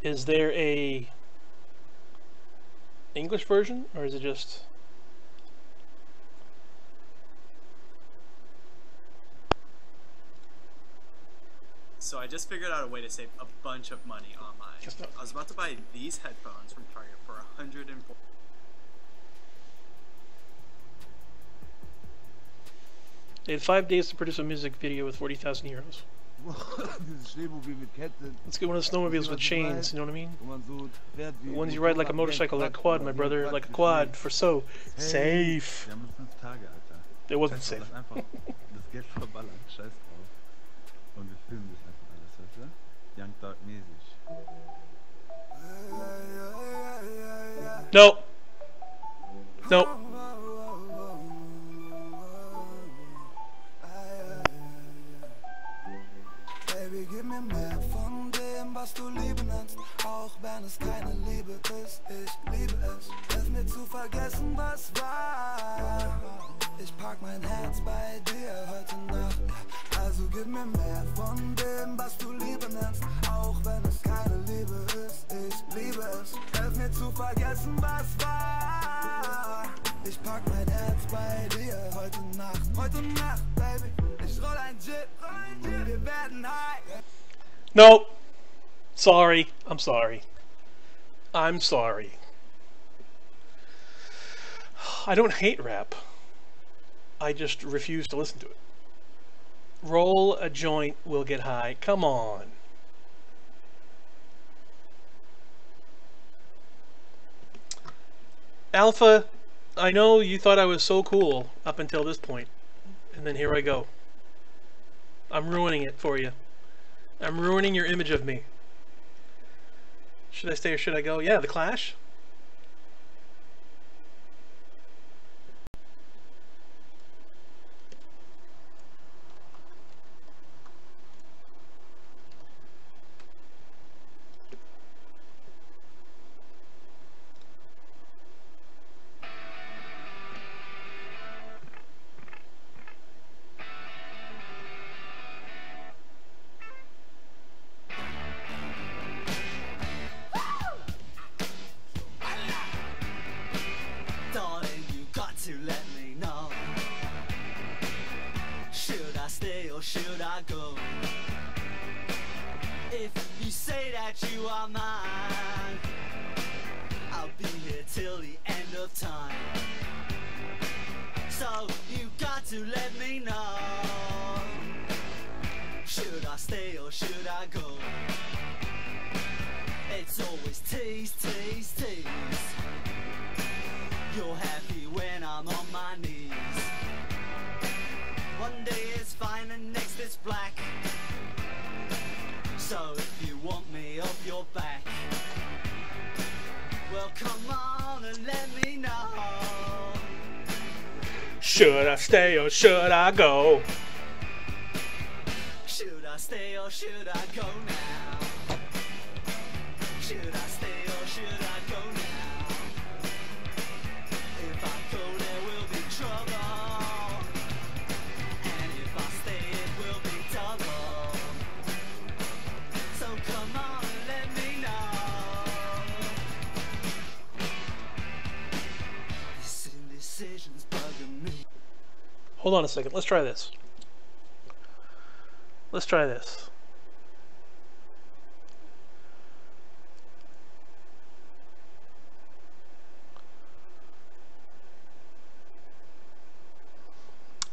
Is there a English version, or is it just... So I just figured out a way to save a bunch of money online. I was about to buy these headphones from Target for $140. They had 5 days to produce a music video with 40,000 euros. Let's get one of the snowmobiles with chains, you know what I mean? The ones you ride like a motorcycle, like a quad, my brother, like a quad, for so safe. It wasn't safe. No. No. Baby, gib mir mehr von dem, was du Liebe nennst, auch wenn es keine Liebe ist. Ich liebe es, hilf mir zu vergessen, was war. Ich pack mein Herz bei dir heute Nacht. Also gib mir mehr von dem, was du Liebe nennst, auch wenn es keine Liebe ist. Ich liebe es, hilf mir zu vergessen, was war. Ich pack mein Herz bei dir heute Nacht, Baby. Ich roll ein Jet, wir werden high. No. Sorry. I'm sorry. I'm sorry. I don't hate rap. I just refuse to listen to it. Roll a joint, we'll get high. Come on. Alpha, I know you thought I was so cool up until this point. And then here I go. I'm ruining it for you. I'm ruining your image of me. Should I stay or should I go? Yeah, The Clash. Should I stay or should I go? Should I stay or should I go now? Should I stay or should I go now? If I go there will be trouble, and if I stay it will be double. Hold on a second. Let's try this. Let's try this.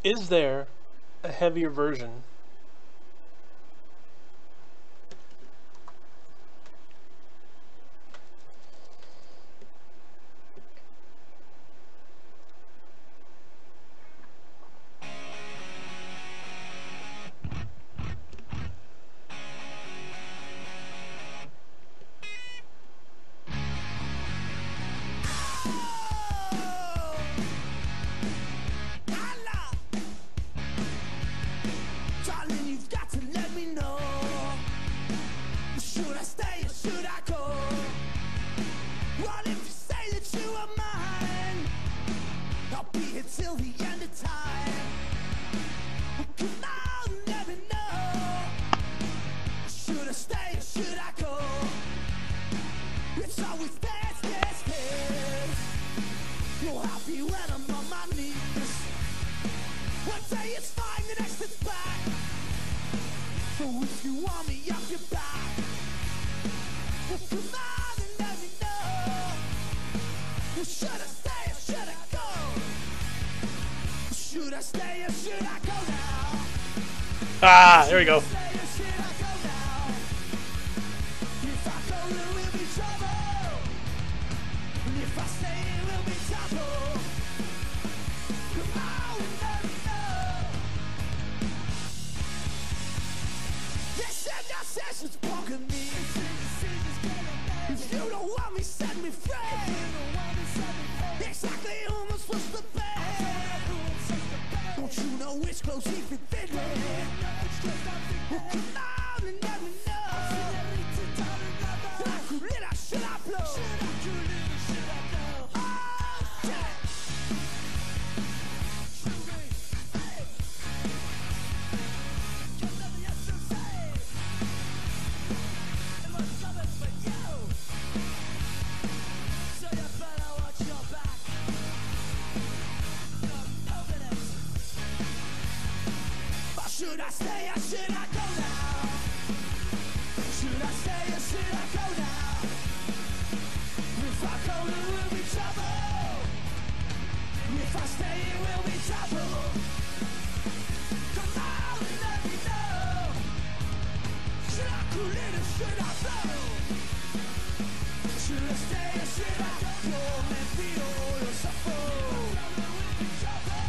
Is there a heavier version Darling, you've got to let me know. Should I stay or should I go? What if you say that you are mine? I'll be here till the end of time. Come on, let me know. Should I stay or should I go? It's always this. You're happy when I'm on my knees. One day it's fine, the next it's back. So if you want me off your back, well, come on and let me know. Well, should I stay or should I go? Should I stay or should I go now? Ah, there we go. Stay or should I go now? If I go, there will be trouble. And if I stay, it will be trouble. Come on and let me know. This and your session's broken me. If you don't want me, set me free. Exactly who am I supposed to be? Don't you know which clothes he can fit me? Well, come on and let me know. Should I cool it or should I blow? Oh, yeah. Should I stay or should I go now? Should I stay or should I go now? If I go, there will be trouble. If I stay, it will be trouble. Come on and let me know. Should I cool it or should I blow? Should I stay or should I go? Me pido los ojos.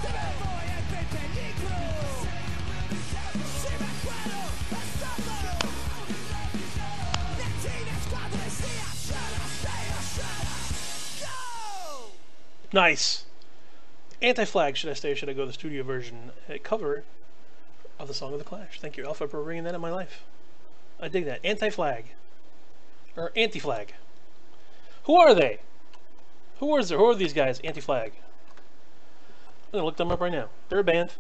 Te me voy a peligro. Si me acuerdo, estamos. The teenage squad decía, should I stay or should I go? Nice. Anti-Flag, Should I Stay or Should I Go? The studio version, a cover of the song of the Clash. Thank you, Alpha, for bringing that in my life. I dig that. Anti-Flag. Or Anti-Flag. Who are they? Who are these guys? Anti-Flag. I'm gonna look them up right now. They're a band.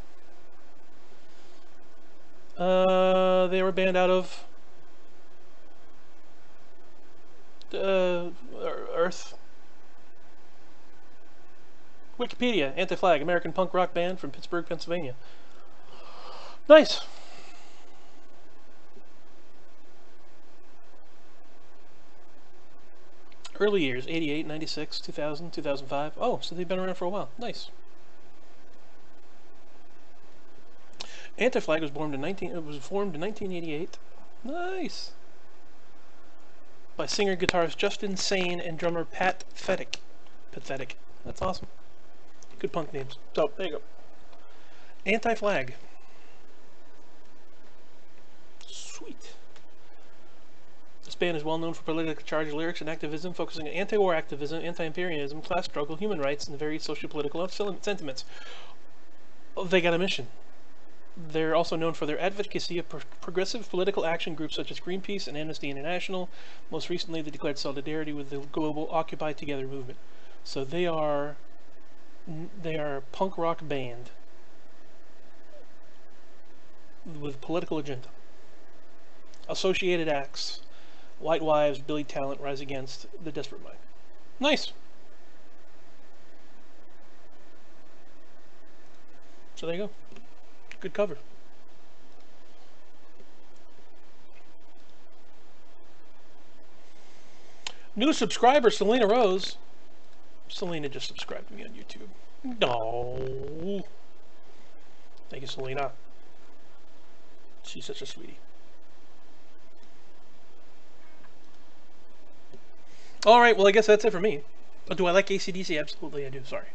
They were a band out of Earth. Wikipedia, Anti-Flag, American punk rock band from Pittsburgh, Pennsylvania. Nice. Early years, 88, 96, 2000, 2005. Oh, so they've been around for a while. Nice. Anti-Flag was formed in 1988. Nice. By singer-guitarist Justin Sane and drummer Pat Pathetic. Pathetic. That's awesome. Good punk names. So, there you go. Anti-Flag. Sweet. This band is well known for politically charged lyrics and activism, focusing on anti-war activism, anti-imperialism, class struggle, human rights, and various socio-political sentiments. Oh, they got a mission. They're also known for their advocacy of progressive political action groups such as Greenpeace and Amnesty International. Most recently, they declared solidarity with the global Occupy Together movement. So they are a punk rock band with political agenda. Associated acts: White Wives, Billy Talent, Rise Against, The Desperate Mind. Nice. So there you go. Good cover. New subscriber, Selena Rose. Selena just subscribed to me on YouTube. No. Thank you, Selena. She's such a sweetie. Alright, well I guess that's it for me. But do I like AC/DC? Absolutely I do, sorry.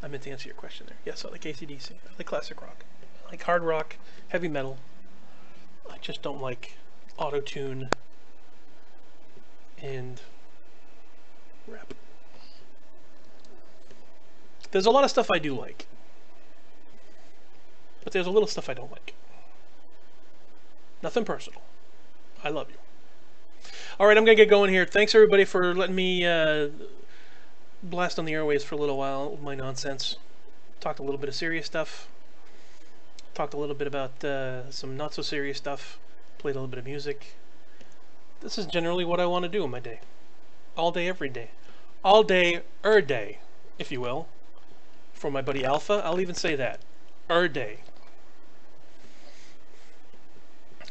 I meant to answer your question there. Yes, I like AC/DC. I like classic rock. I like hard rock, heavy metal. I just don't like auto-tune and rap. There's a lot of stuff I do like. But there's a little stuff I don't like. Nothing personal. I love you. Alright, I'm going to get going here. Thanks everybody for letting me blast on the airwaves for a little while with my nonsense. Talked a little bit of serious stuff. Talked a little bit about some not so serious stuff. Played a little bit of music. This is generally what I want to do in my day. All day, every day. All day, day, if you will. For my buddy Alpha, I'll even say that. Day.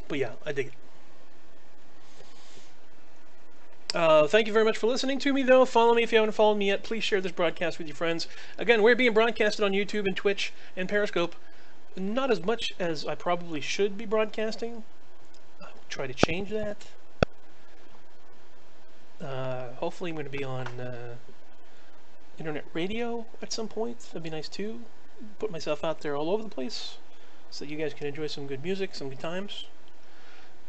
But yeah, I dig it. Thank you very much for listening to me, though. Follow me if you haven't followed me yet. Please share this broadcast with your friends. Again, we're being broadcasted on YouTube and Twitch and Periscope. Not as much as I probably should be broadcasting. I'll try to change that. Hopefully I'm going to be on internet radio at some point. That'd be nice, too. Put myself out there all over the place so that you guys can enjoy some good music, some good times.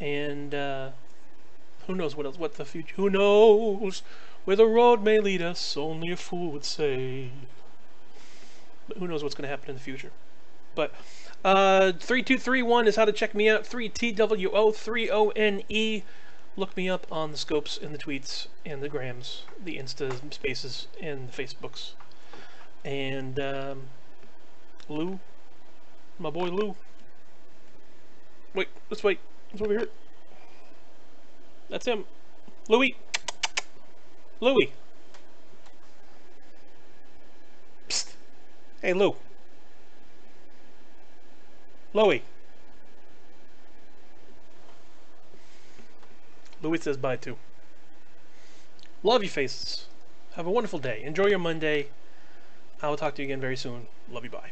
And who knows what else, what the future, who knows where the road may lead us, only a fool would say. But who knows what's going to happen in the future. But 3231 is how to check me out. 3TWO3ONE. Look me up on the scopes and the tweets and the grams, the Insta spaces and the Facebooks. And Lou, my boy Lou. Wait, let's wait. He's over here. That's him. Louie. Louie. Psst. Hey, Lou. Louie. Louie says bye, too. Love you, faces. Have a wonderful day. Enjoy your Monday. I will talk to you again very soon. Love you, bye.